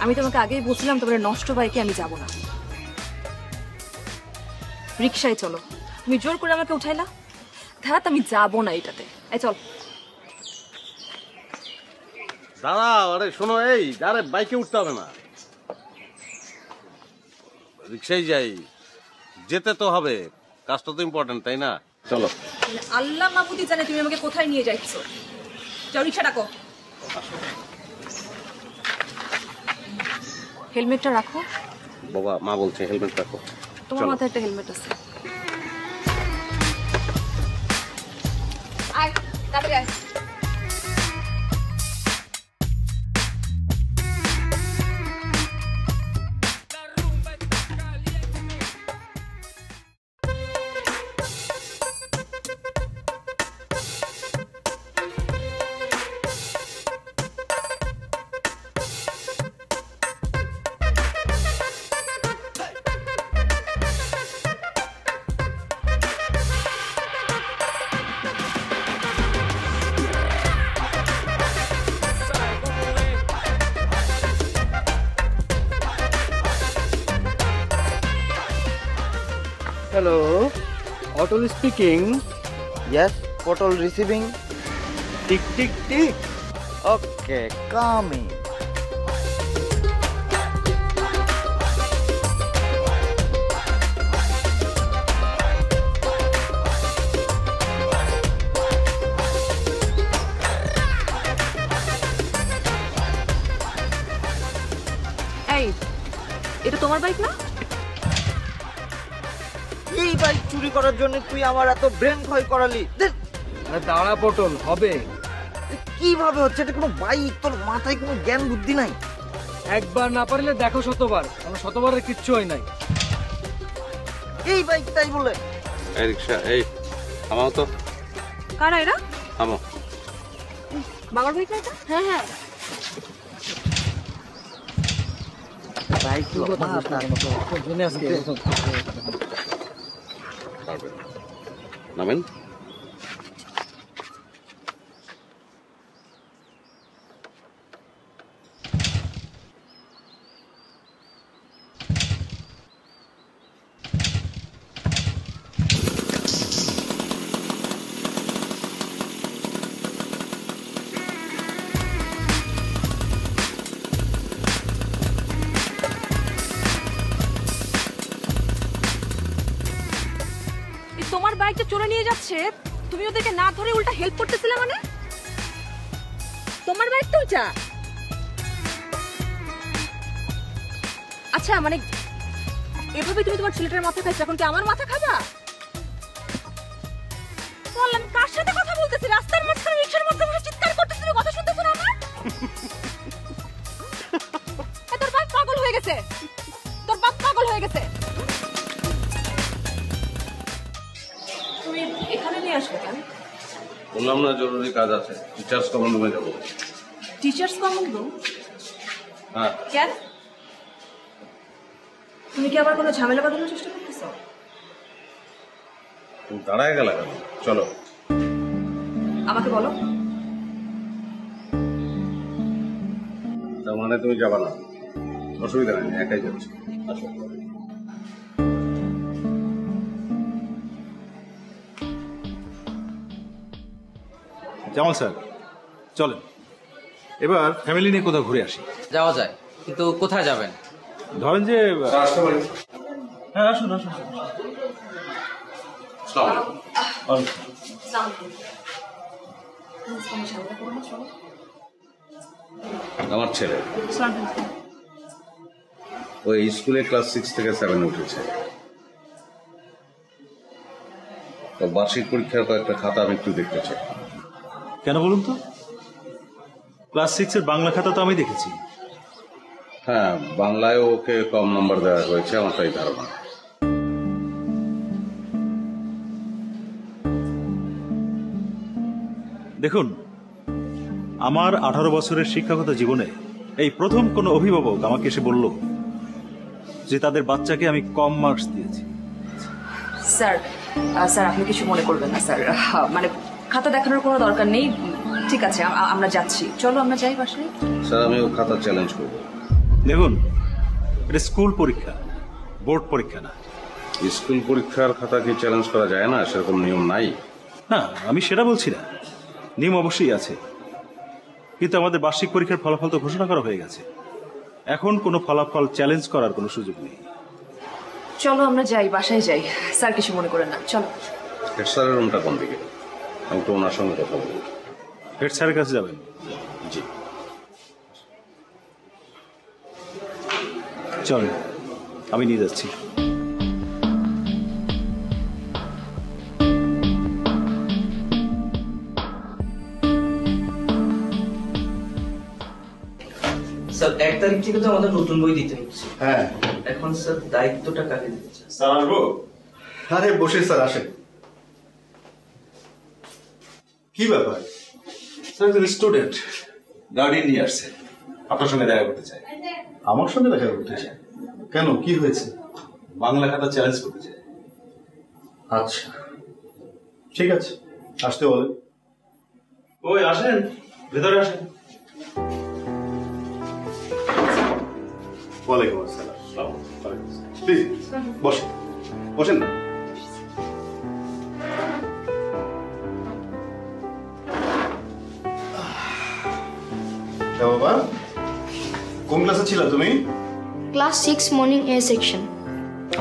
আমি তোমাকে আগেই বলছিলাম তোমার নষ্ট বাইকে আমি যাব না। রিকশায় চলো, তুমি জোর করে আমাকে উঠাইলা। ধ্যাত, আমি যাব না এটাতে। এই চল। দাদা, আরে শোনো, এই আরে বাইকে উঠতে হবে না, রিক্সায় যাই। যেতে তো হবে, কাজটা তো ইম্পর্টেন্ট, তাই না? চলো। আল্লাহ মাহবুদি জানে তুমি আমাকে কোথায় নিয়ে যাচ্ছো। যাও, রিকশা ডাকো। হেলমেটটা রাখো। বাবা, মা বলছে হেলমেট রাখো। তোমার মাথায় একটা হেলমেট আছে। আয়, তাড়াতাড়ি আয়। Hello, Otol speaking. Yes, Portal receiving. Tick, tick, tick. Okay, coming. ভাই, এটা তোমার বাইক না? এই বাইক চুরি করার জন্য তুই আমার এত ব্রেন ক্ষয় করালি। দাঁড়া পটল, হবে কিভাবে হচ্ছে? এটা কোনো বাইক, তোর মাথায় কোনো জ্ঞান বুদ্ধি নাই? একবার না পারলে দেখো শতবার, আমার শতবারের কিচ্ছু হয় নাই। এই বাইক তাই বলে? এই রিক্সা, এই থামাও তো, কারা এরা? থামো। বাবার বাইক না এটা? হ্যাঁ হ্যাঁ বাইক নামেন। তোমার বাইকটা চলে নিয়ে যাচ্ছে, তুমি ওদেরকে না ধরে উল্টা হেল্প করতেছিলে মানে? তোমার বাইক তো যা। আচ্ছা মানে এভাবে তুমি তোমার ছেলেটার মাথা খাইছো, এখন কি আমার মাথা খাবা? বললাম কার সাথে কথা বলতেছি? রাস্তার মাঝখানে রিকশার মধ্যে বসে চিৎকার করতেছি, তুমি কথা শুনতেছো না আমার? তোর বাপ পাগল হয়ে গেছে, তোর বাপ পাগল হয়ে গেছে। তুমি এখানে নিয়ে আসলে কেন? বললাম না জরুরি কাজ আছে, টিচার্স কমন রুমে যাবো। Teachers common room? হ্যাঁ। কেন? তুমি কি আবার কোনো ঝামেলা বাঁধানোর চেষ্টা করতেছো? তুমি দাঁড়ায় গেলে কেন? চলো। আমাকে বলো। তার মানে তুমি যাবা না? অসুবিধা নেই, একাই যাচ্ছি। আসো। জামাল স্যার চলেন এবার ফ্যামিলি নিয়ে কোথাও ঘুরে আসি। যাওয়া যায়, কিন্তু কোথায় যাবেন? ধরেন যে হ্যাঁ আসুন আসুন। আমার ছেলে ওই স্কুলে ক্লাস 6 থেকে 7 উঠেছে। তো বার্ষিক পরীক্ষার কয়েকটা খাতা আমি একটু দেখতে চাই। কেন বলুন তো? ক্লাস 6 এর বাংলা খাতা তো আমি দেখেছি। হ্যাঁ, বাংলায় ওকে কম নাম্বার দেওয়া হয়েছে, আমার তাই ধারণা। দেখুন, আমার 18 বছরের শিক্ষাগত জীবনে এই প্রথম কোনো অভিভাবক আমাকে এসে বলল যে তাদের বাচ্চাকে আমি কম মার্কস দিয়েছি। স্যার স্যার আপনি কিছু মনে করবেন না স্যার, মানে খাতা দেখানোর কোনো দরকার নেই। ঠিক আছে, আমরা যাচ্ছি, চলো আমরা যাই বাসায়। স্যার আমি ও খাতা চ্যালেঞ্জ করব। দেখুন, এটা স্কুল পরীক্ষা, বোর্ড পরীক্ষা না। স্কুল পরীক্ষার খাতা কি চ্যালেঞ্জ করা যায় না? সেরকম নিয়ম নাই। না, আমি সেটা বলছি না, নিয়ম অবশ্যই আছে, কিন্তু আমাদের বার্ষিক পরীক্ষার ফলাফল তো ঘোষণা করা হয়ে গেছে। এখন কোনো ফলাফল চ্যালেঞ্জ করার কোনো সুযোগ নেই। চলো আমরা যাই, বাসায় যাই। স্যার কিছু মনে করেন না, চলো। হেড স্যারের রুমটা কোন দিকে? আমি তো ওনার সঙ্গে কথা বলবো। হেড স্যারের কাছে যাবেন? জি চলেন, আমি নিয়ে যাচ্ছি। স্যার 1 তারিখ থেকে তো আমাদের নতুন বই দিতে হচ্ছে। হ্যাঁ, এখন স্যার দায়িত্বটা কাকে দিতে চান? স্যার আসবো? আরে বসে স্যার, আসেন। কি ব্যাপার? স্যার একজন স্টুডেন্ট গার্ডিয়ান নিয়ে আসছে, আপনার সঙ্গে দেখা করতে চাই। আমার সঙ্গে দেখা করতে চাই? কেন, কি হয়েছে? বাংলা খাতা চ্যালেঞ্জ করতে চাই। আচ্ছা ঠিক আছে, আসতে বলেন। ওই আসেন, ভেতরে আসেন। ওয়ালাইকুম আসসালাম। প্লিজ বসেন, বসেন না। বাবা, কোন ক্লাসে ছিল তুমি? ক্লাস 6 মর্নিং এ সেকশন।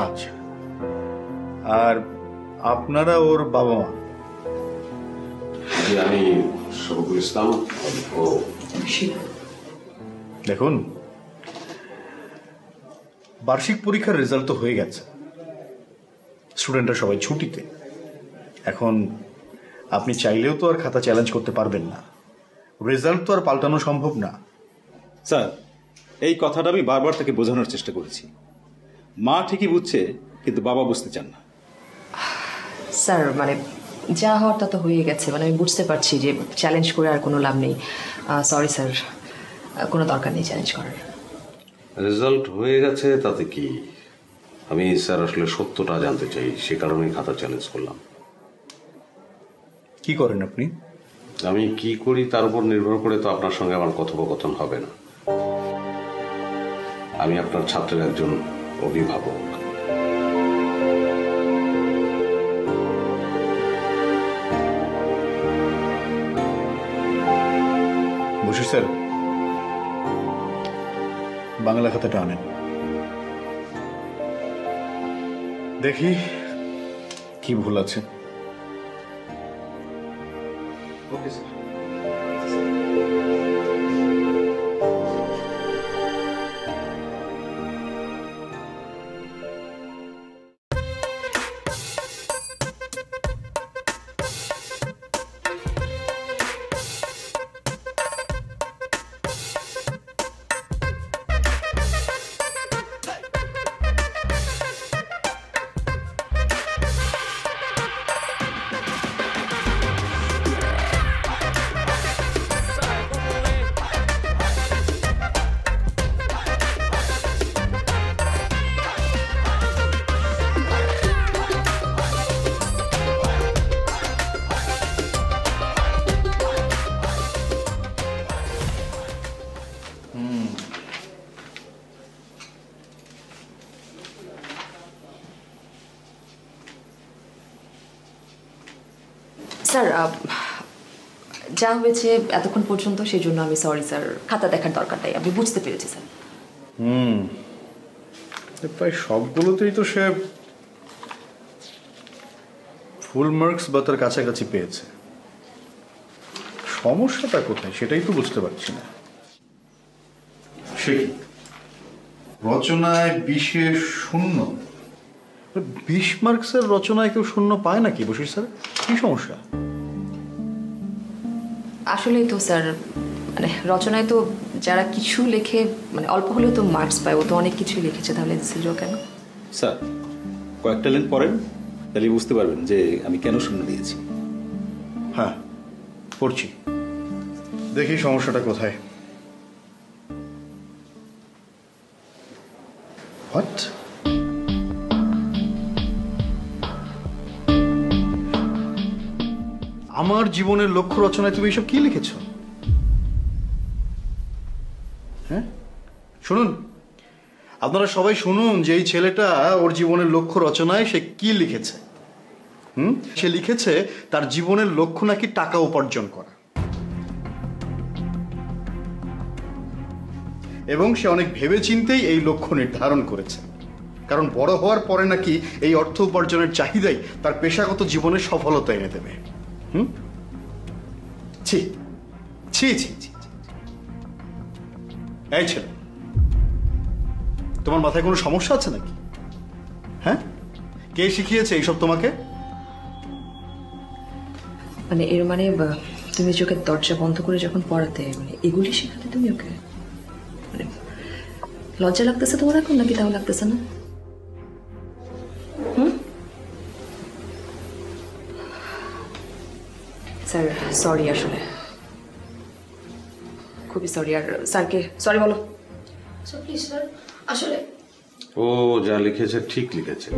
আচ্ছা, আর আপনারা ওর বাবা মা? আমি শফিকুল ইসলাম। ও দেখুন, বার্ষিক পরীক্ষার রেজাল্ট তো হয়ে গেছে, স্টুডেন্টরা সবাই ছুটিতে। এখন আপনি চাইলেও তো আর খাতা চ্যালেঞ্জ করতে পারবেন না, রেজাল্ট তো আর পাল্টানো সম্ভব না। স্যার, এই কথাটা আমি বারবার তাকে বোঝানোর চেষ্টা করেছি। মা ঠিকই বুঝছে, কিন্তু বাবা বুঝতে চান না। স্যার মানে যা হওয়ার তা তো হয়ে গেছে, মানে আমি বুঝতে পারছি যে চ্যালেঞ্জ করে আর কোনো লাভ নেই। সরি স্যার, কোনো দরকার নেই চ্যালেঞ্জ করার। রেজাল্ট হয়ে গেছে তাতে কি? আমি স্যার আসলে সত্যটা জানতে চাই, সে কারণেই খাতা চ্যালেঞ্জ করলাম। কি করেন আপনি? আমি কি করি তার উপর নির্ভর করে তো আপনার সঙ্গে আমার কথোপকথন হবে না। আমি আপনার ছাত্রের একজন অভিভাবক। বসি স্যার, বাংলা খাতাটা আনেন, দেখি কি ভুল আছে। Okay sir. স্যার যা হয়েছে এতক্ষণ পর্যন্ত সেই জন্য আমি সরি স্যার, খাতা দেখার দরকার নাই, আমি বুঝতে পেরেছি স্যার। প্রায় সবগুলোতেই তো সে ফুল মার্কস বা তার কাছাকাছি পেয়েছে, সমস্যাটা কোথায় সেটাই তো বুঝতে পারছি না। সে কি রচনায় 20-এ 0? 20 মার্কসের রচনায় কেউ 0 পায় নাকি বশির স্যার? কি সমস্যা? আসলেই তো স্যার, মানে রচনায় তো যারা কিছু লেখে মানে অল্প হলেও তো মার্কস পায়, ও তো অনেক কিছু লিখেছে, তাহলে 0 কেন? স্যার কয়েকটা লাইন পড়েন, তাহলে বুঝতে পারবেন যে আমি কেন 0 দিয়েছি। হ্যাঁ পড়ছি, দেখি সমস্যাটা কোথায়। হোয়াট? আমার জীবনের লক্ষ্য রচনায় তুমি এসব কি লিখেছ? হ্যাঁ শুনুন, আপনারা সবাই শুনুন যে এই ছেলেটা ওর জীবনের লক্ষ্য রচনায় সে কি লিখেছে। সে লিখেছে তার জীবনের লক্ষ্য নাকি টাকা উপার্জন করা, এবং সে অনেক ভেবেচিন্তেই এই লক্ষ্য নির্ধারণ করেছে, কারণ বড় হওয়ার পরে নাকি এই অর্থ উপার্জনের চাহিদাই তার পেশাগত জীবনে সফলতা এনে দেবে। ছি ছি ছি ছি। এই ছেলে, তোমার মাথায় কোনো সমস্যা আছে নাকি? হ্যাঁ, কে শিখিয়েছে এইসব তোমাকে? মানে এর মানে তুমি চোখের দরজা বন্ধ করে যখন পড়াতে, মানে এগুলি শেখাতে তুমি ওকে? মানে লজ্জা লাগতেছে তোমার এখন নাকি তাও লাগতেছে না? স্যার সরি, আসলে খুবই সরি। আর স্যারকে সরি বলো। প্লিজ স্যার, আসলে ও যা লিখেছে ঠিক লিখেছে।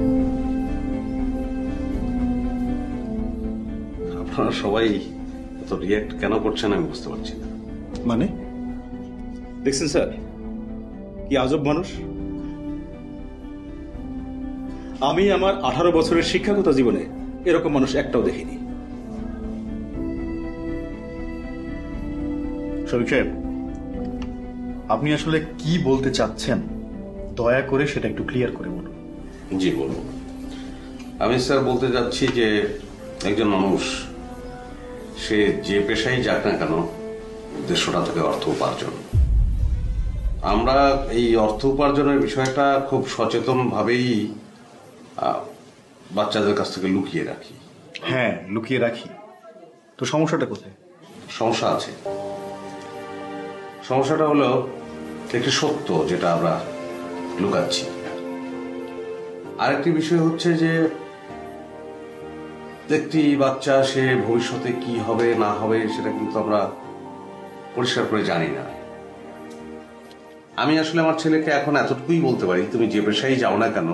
আপনারা সবাই এত রিয়াক্ট কেন করছেন আমি বুঝতে পারছি না। মানে দেখছেন স্যার কি আজব মানুষ। আমি আমার 18 বছরের শিক্ষাগত জীবনে এরকম মানুষ একটাও দেখিনি। শরীফ সাহেব, আপনি আসলে কি বলতে চাচ্ছেন দয়া করে সেটা একটু ক্লিয়ার করে বলুন। জি বলবো। আমি স্যার বলতে যাচ্ছি যে একজন মানুষ সে যে পেশায় যাক না কেন, উদ্দেশ্যটা থাকে অর্থ উপার্জন। আমরা এই অর্থ উপার্জনের বিষয়টা খুব সচেতনভাবেই বাচ্চাদের কাছ থেকে লুকিয়ে রাখি। হ্যাঁ, লুকিয়ে রাখি, তো সমস্যাটা কোথায়? সমস্যা আছে। সমস্যাটা হলো একটি সত্য যেটা আমরা লুকাচ্ছি। আরেকটি বিষয় হচ্ছে যে একটি বাচ্চা সে ভবিষ্যতে কি হবে না হবে সেটা কিন্তু আমরা পরিষ্কার করে জানি না। আমি আসলে আমার ছেলেকে এখন এতটুকুই বলতে পারি, তুমি যে পেশায় যাও না কেন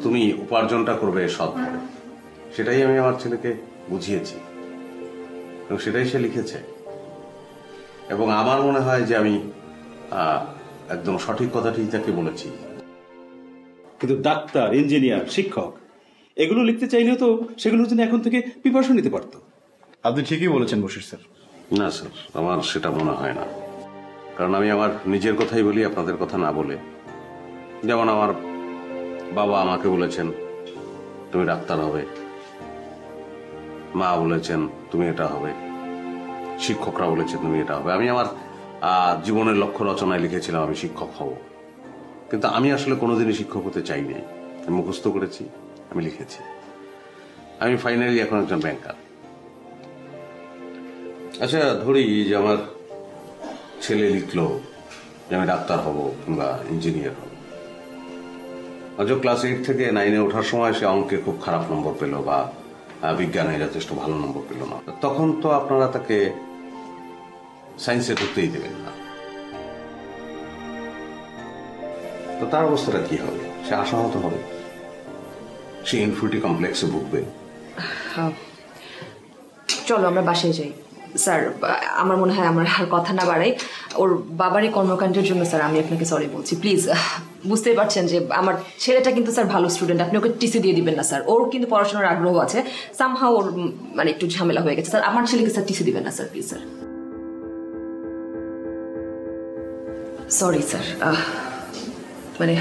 তুমি উপার্জনটা করবে সৎভাবে, সেটাই আমি আমার ছেলেকে বুঝিয়েছি এবং সেটাই সে লিখেছে। এবং আমার মনে হয় যে আমি একদম সঠিক কথাটি তাকে বলেছি। কিন্তু ডাক্তার, ইঞ্জিনিয়ার, শিক্ষক এগুলো লিখতে চাইলেও তো সেগুলোর জন্য এখন থেকে প্রিপারেশন নিতে পারতো। আপনি ঠিকই বলেছেন বশির স্যার। না স্যার, আমার সেটা মনে হয় না। কারণ আমি আমার নিজের কথাই বলি, আপনাদের কথা না বলে। যেমন আমার বাবা আমাকে বলেছেন তুমি ডাক্তার হবে, মা বলেছেন তুমি এটা হবে, শিক্ষকরা বলেছেন তুমি এটা হবে। আমি আমার জীবনের লক্ষ্য রচনায় লিখেছিলাম আমি শিক্ষক হব, কিন্তু আমি আসলে কোনোদিনই শিক্ষক হতে চাইনি। আমি মুখস্থ করেছি, আমি লিখেছি। আমি ফাইনালি এখন একজন ব্যাংকার। আচ্ছা ধরি যে আমার ছেলে লিখলো যে আমি ডাক্তার হব কিংবা ইঞ্জিনিয়ার হব। আজ ক্লাস 8 থেকে 9-এ ওঠার সময় সে অঙ্কে খুব খারাপ নম্বর পেল বা বিজ্ঞানে যথেষ্ট ভালো নম্বর পেল না, তখন তো আপনারা তাকে সায়েন্সে ঢুকতেই দেবেন না। তো তার অবস্থাটা কি হবে? সে আশাহত হবে, সে ইনফিউরিটি কমপ্লেক্সে ভুগবে। চলো আমরা বাসায় যাই। স্যার আমার মনে হয় আমার আর কথা না বাড়াই, ওর বাবারই কর্মকাণ্ডের জন্য স্যার আমি আপনাকে সরি বলছি। প্লিজ বুঝতেই পারছেন যে আমার ছেলেটা কিন্তু স্যার ভালো স্টুডেন্ট, আপনি ওকে টিসি দিয়ে দিবেন না স্যার। ওর কিন্তু পড়াশোনার আগ্রহ আছে, সামহাও ওর মানে একটু ঝামেলা হয়ে গেছে স্যার। আমার ছেলেকে স্যার টিসি দিবেন না sir, please sir. Sorry sir, মানে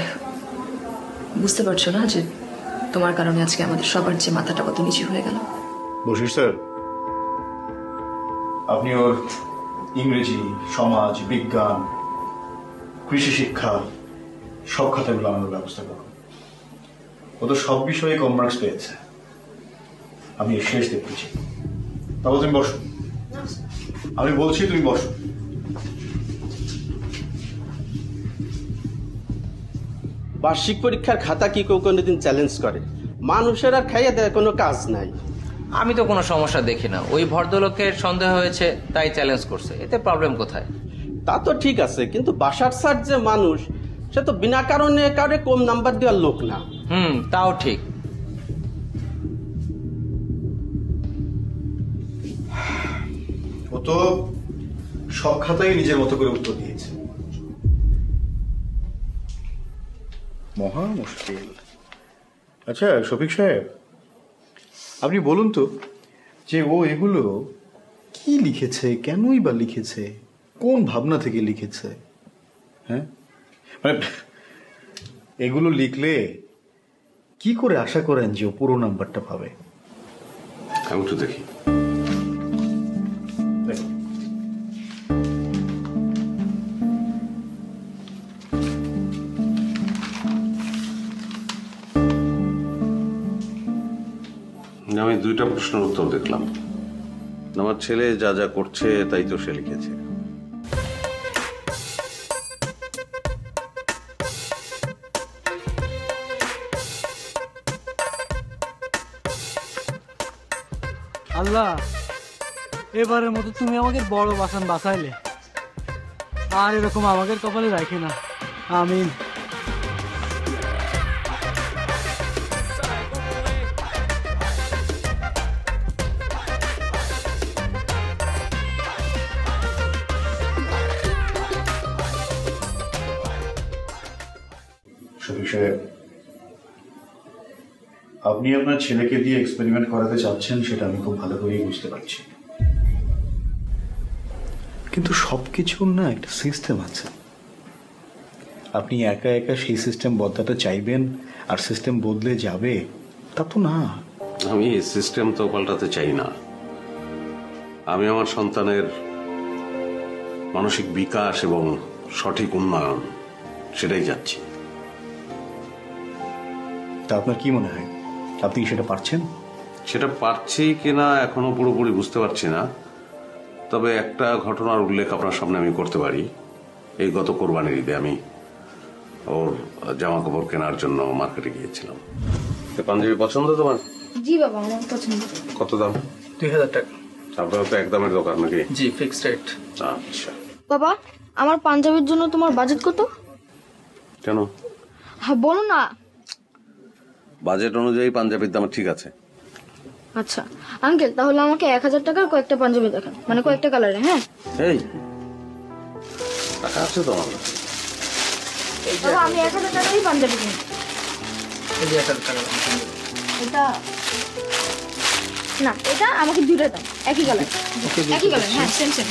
বুঝতে পারছো না যে তোমার কারণে আজকে আমাদের সবার যে মাথাটা কত নিচু হয়ে গেল। বশির স্যার, আপনি ওর ইংরেজি, সমাজ বিজ্ঞান, কৃষি শিক্ষা সব খাতাগুলো আনানোর ব্যবস্থা করুন। ও তো সব বিষয়ে কম মার্কস পেয়েছে, আমি শেষ দেখেছি। তারপর তুমি বসো, আমি বলছি তুমি বসো। বার্ষিক পরীক্ষার খাতা কি কেউ কোনোদিন চ্যালেঞ্জ করে? মানুষের আর খাইয়ে দেয় কোনো কাজ নাই। আমি তো কোনো সমস্যা দেখি না, ওই ভদ্রলোকের সন্দেহ হয়েছে তাই চ্যালেঞ্জ করছে, এতে প্রবলেম কোথায়? তা তো ঠিক আছে, কিন্তু বাসার স্যার যে মানুষ, সে তো বিনা কারণে কাউরে কম নাম্বার দেওয়ার লোক না। তাও ঠিক। ও তো সব খাতায় নিজের মতো করে উত্তর দিয়েছে। মহা মুশকিল। আচ্ছা শফিক সাহেব, আপনি বলুন তো যে ও এগুলো কি লিখেছে, কেনই বা লিখেছে, কোন ভাবনা থেকে লিখেছে? হ্যাঁ, মানে এগুলো লিখলে কি করে আশা করেন যে ও পুরো নাম্বারটা পাবে? আমি তো দেখি। আমি 2টা প্রশ্নের উত্তর দেখলাম। আমার ছেলে যা যা করছে তাই তো সে লিখেছে। আল্লাহ, এবারের মতো তুমি আমাকে বড় বাসান বাঁচাইলে, আর এরকম আমাকে কপালে রাখে না। আমিন। শফিক সাহেব, আপনি আপনার ছেলেকে দিয়ে এক্সপেরিমেন্ট করাতে চাচ্ছেন, সেটা আমি খুব ভালো করেই বুঝতে পারছি, কিন্তু সবকিছুর না একটা সিস্টেম আছে। আপনি একা একা সেই সিস্টেম বদলাতে চাইবেন আর সিস্টেম বদলে যাবে, তা তো না। আমি সিস্টেম তো পাল্টাতে চাই না। আমি আমার সন্তানের মানসিক বিকাশ এবং সঠিক উন্নয়ন সেটাই যাচ্ছি। তা আপনার কি মনে হয়, আপনি সেটা পারছেন? সেটা পারছি কিনা এখনো পুরোপুরি বুঝতে পারছি না, তবে একটা ঘটনার উল্লেখ আপনার সামনে আমি করতে পারি। এই গত কোরবানির ঈদে আমি ওর জামা কাপড় কেনার জন্য মার্কেটে গিয়েছিলাম। পাঞ্জাবি পছন্দ তোমার? জি বাবা, আমার পছন্দ। কত দাম? 2000 টাকা। আপনার তো একদমের দোকান নাকি? জি, ফিক্সড রেট। আচ্ছা। বাবা, আমার পাঞ্জাবির জন্য তোমার বাজেট কত? কেন? হ্যাঁ বলো না। বাজেট অনুযায়ী পাঞ্জাবির দাম ঠিক আছে। আচ্ছা আঙ্কেল, তাহলে আমাকে 1000 টাকার কয়েকটা পাঞ্জাবি দেখান, মানে কয়েকটা কালারে। হ্যাঁ এই টাকা আছে তো আমার কাছে? বাবা, আমি 1000 টাকারই পাঞ্জাবি কিনি। এই যে 1000 টাকা। এটা না, এটা আমাকে দুটো দাম, একই কালার। একই কালার, হ্যাঁ সেম সেম।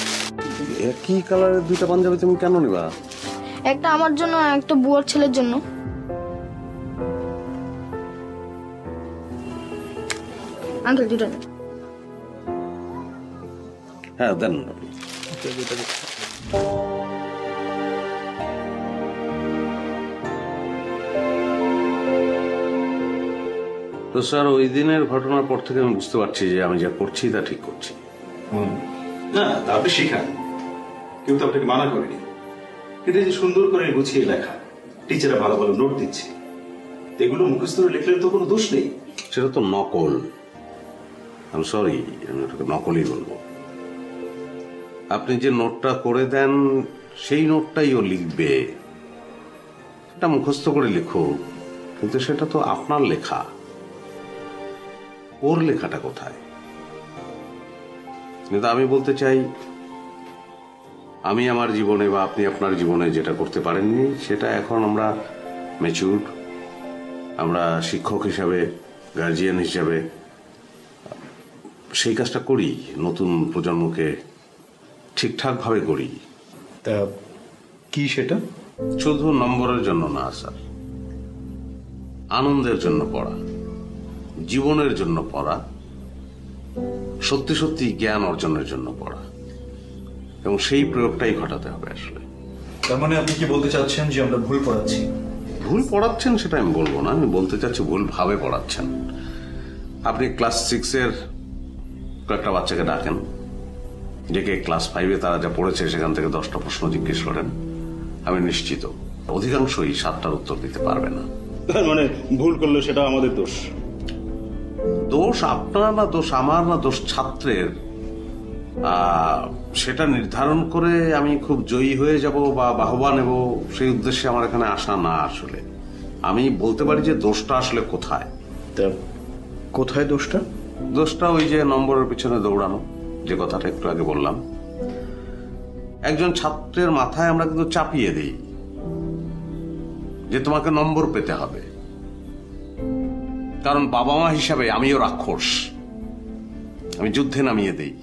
একই কালারের দুইটা পাঞ্জাবি তুমি কেন নিবা? একটা আমার জন্য, একটা বুয়ার ছেলের জন্য। আঙ্কেল দুটো দেন। হ্যাঁ দেন। তো স্যার, ওই দিনের ঘটনার পর থেকে আমি বুঝতে পারছি যে আমি যা করছি তা ঠিক করছি। না, তা আপনি শিখান, কেউ তো আপনাকে মানা করেনি। কিন্তু এই যে সুন্দর করে গুছিয়ে লেখা, টিচাররা ভালো ভালো নোট দিচ্ছে, এগুলো মুখস্থ লিখলে তো কোনো দোষ নেই। সেটা তো নকল। আমি সরি, আমি ওটাকে নকলই বলবো। আপনি যে নোটটা করে দেন সেই নোটটাই ও লিখবে। এটা মুখস্থ করে লিখো, কিন্তু সেটা তো আপনার লেখা। ওর লেখাটা কোথায়? কিন্তু আমি বলতে চাই, আমি আমার জীবনে বা আপনি আপনার জীবনে যেটা করতে পারেননি, সেটা এখন আমরা ম্যাচিউরড, আমরা শিক্ষক হিসাবে, গার্জিয়ান হিসাবে সেই কাজটা করি, নতুন প্রজন্মকে ঠিকঠাক ভাবে করি। তা কি সেটা? শুধু নম্বরের জন্য না স্যার, আনন্দের জন্য পড়া, জীবনের জন্য পড়া, সত্যি সত্যি জ্ঞান অর্জনের জন্য পড়া, এবং সেই প্রয়োগটাই ঘটাতে হবে আসলে। তার মানে আপনি কি বলতে চাচ্ছেন যে আমরা ভুল পড়াচ্ছি? ভুল পড়াচ্ছেন সেটা আমি বলবো না, আমি বলতে চাচ্ছি ভুল ভাবে পড়াচ্ছেন। আপনি ক্লাস 6-এর কয়েকটা বাচ্চাকে ডাকেন, ডেকে ক্লাস 5-এ তারা যা পড়েছে সেখান থেকে 10টা প্রশ্ন জিজ্ঞেস করেন, আমি নিশ্চিত অধিকাংশই 7টার উত্তর দিতে পারবে না। তার মানে ভুল করলে সেটা আমাদের দোষ? দোষ আপনার না, দোষ আমার না, দোষ ছাত্রের। সেটা নির্ধারণ করে আমি খুব জয়ী হয়ে যাব বা বাহবা নেব, সেই উদ্দেশ্যে আমার এখানে আসা না। আসলে আমি বলতে পারি যে দোষটা আসলে কোথায়। কোথায় দোষটা? দোষটা ওই যে নম্বরের পিছনে দৌড়ানো, যে কথাটা একটু আগে বললাম। একজন ছাত্রের মাথায় আমরা কিন্তু চাপিয়ে দিই যে তোমাকে নম্বর পেতে হবে, কারণ বাবা মা হিসাবে আমিও রাক্ষস। আমি যুদ্ধে নামিয়ে দেই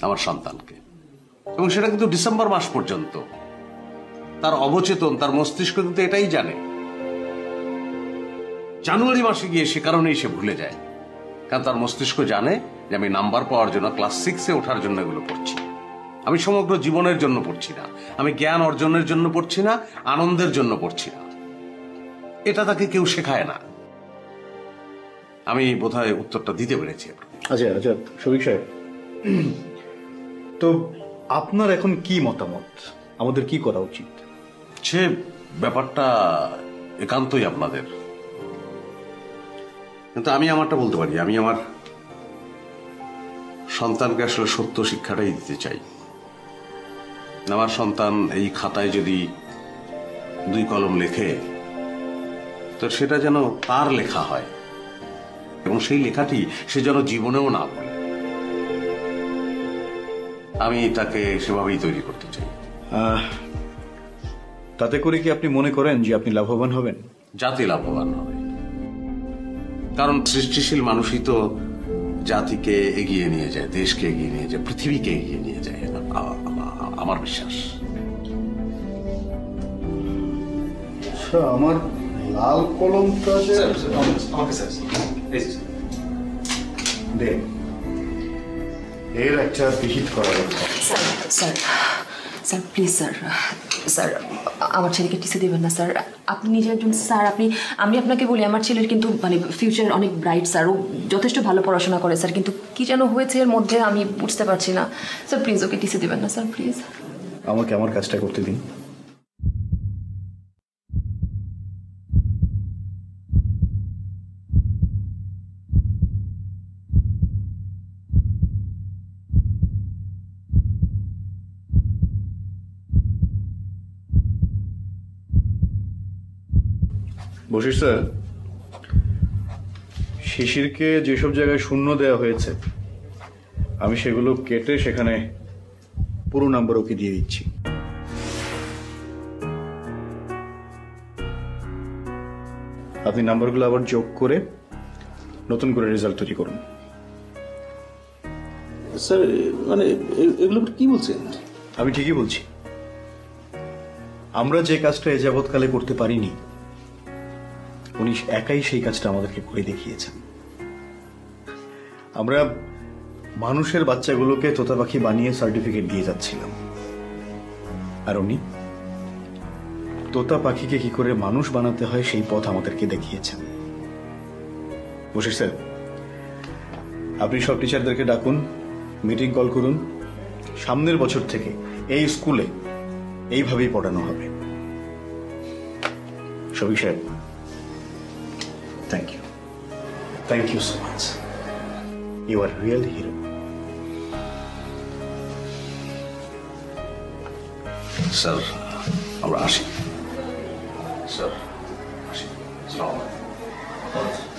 আমার সন্তানকে, এবং সেটা কিন্তু ডিসেম্বর মাস পর্যন্ত তার অবচেতন, তার মস্তিষ্ক কিন্তু এটাই জানে। জানুয়ারি মাসে গিয়ে সে কারণেই সে ভুলে যায়, কারণ তার মস্তিষ্ক জানে যে আমি নাম্বার পাওয়ার জন্য, ক্লাস 6-এ ওঠার জন্য এগুলো পড়ছি। আমি সমগ্র জীবনের জন্য পড়ছি না, আমি জ্ঞান অর্জনের জন্য পড়ছি না, আনন্দের জন্য পড়ছি না। এটা তাকে কেউ শেখায় না। আমি বোধহয় উত্তরটা দিতে পেরেছি। আচ্ছা আচ্ছা শফিক সাহেব, তো আপনার এখন কি মতামত, আমাদের কি করা উচিত? সে ব্যাপারটা একান্তই আপনাদের, কিন্তু আমি আমারটা বলতে পারি। আমি আমার সন্তানকে আসলে সত্য শিক্ষাটাই দিতে চাই। আমার সন্তান এই খাতায় যদি 2 কলম লেখে, তো সেটা যেন তার লেখা হয়, এবং সেই লেখাটি সে যেন জীবনেও না বলে। আমি তাকে সেভাবেই তৈরি করতে চাই। তাতে করে কি আপনি মনে করেন যে আপনি লাভবান হবেন? জাতি লাভবান হবে, কারণ সৃষ্টিশীল মানুষই তো জাতিকে এগিয়ে নিয়ে যায়, দেশকে এগিয়ে নিয়ে যায়, পৃথিবীকে এগিয়ে নিয়ে যায়, আমার বিশ্বাস। আমার লাল কলমটা এর একটা বিহিত করা দরকার। Sir sir sir please sir, sir আমার ছেলেকে টিসি দেবেন না স্যার, আপনি নিজে একজন স্যার, আমি আপনাকে বলি আমার ছেলের কিন্তু মানে ফিউচার অনেক ব্রাইট স্যার, ও যথেষ্ট ভালো পড়াশোনা করে স্যার, কিন্তু কি যেন হয়েছে এর মধ্যে আমি বুঝতে পারছি না স্যার, প্লিজ ওকে টিসি দেবেন না স্যার প্লিজ। আমাকে আমার কাজটা করতে দিন। বশির স্যার, শিশিরকে যেসব জায়গায় শূন্য দেওয়া হয়েছে আমি সেগুলো কেটে সেখানে পুরো নাম্বার ওকে দিয়ে দিচ্ছি। আপনি নাম্বারগুলো আবার যোগ করে নতুন করে রেজাল্ট তৈরি করুন। স্যার মানে এগুলো কি বলছেন? আমি ঠিকই বলছি। আমরা যে কাজটা এ যাবৎকালে করতে পারিনি উনি একাই সেই কাজটা আমাদেরকে করে দেখিয়েছেন। আমরা মানুষের বাচ্চাগুলোকে তোতা পাখি বানিয়ে সার্টিফিকেট দিয়ে যাচ্ছিলাম, আর উনি তোতা পাখিকে কি করে মানুষ বানাতে হয় সেই পথ আমাদেরকে দেখিয়েছেন। বশির স্যার, আপনি সব টিচারদেরকে ডাকুন, মিটিং কল করুন, সামনের বছর থেকে এই স্কুলে এইভাবেই পড়ানো হবে। শফিক সাহেব, thank you, thank you so much, you are real hero. Sir আমরা আসি। স্যার আসি। আসসালামু আলাইকুম।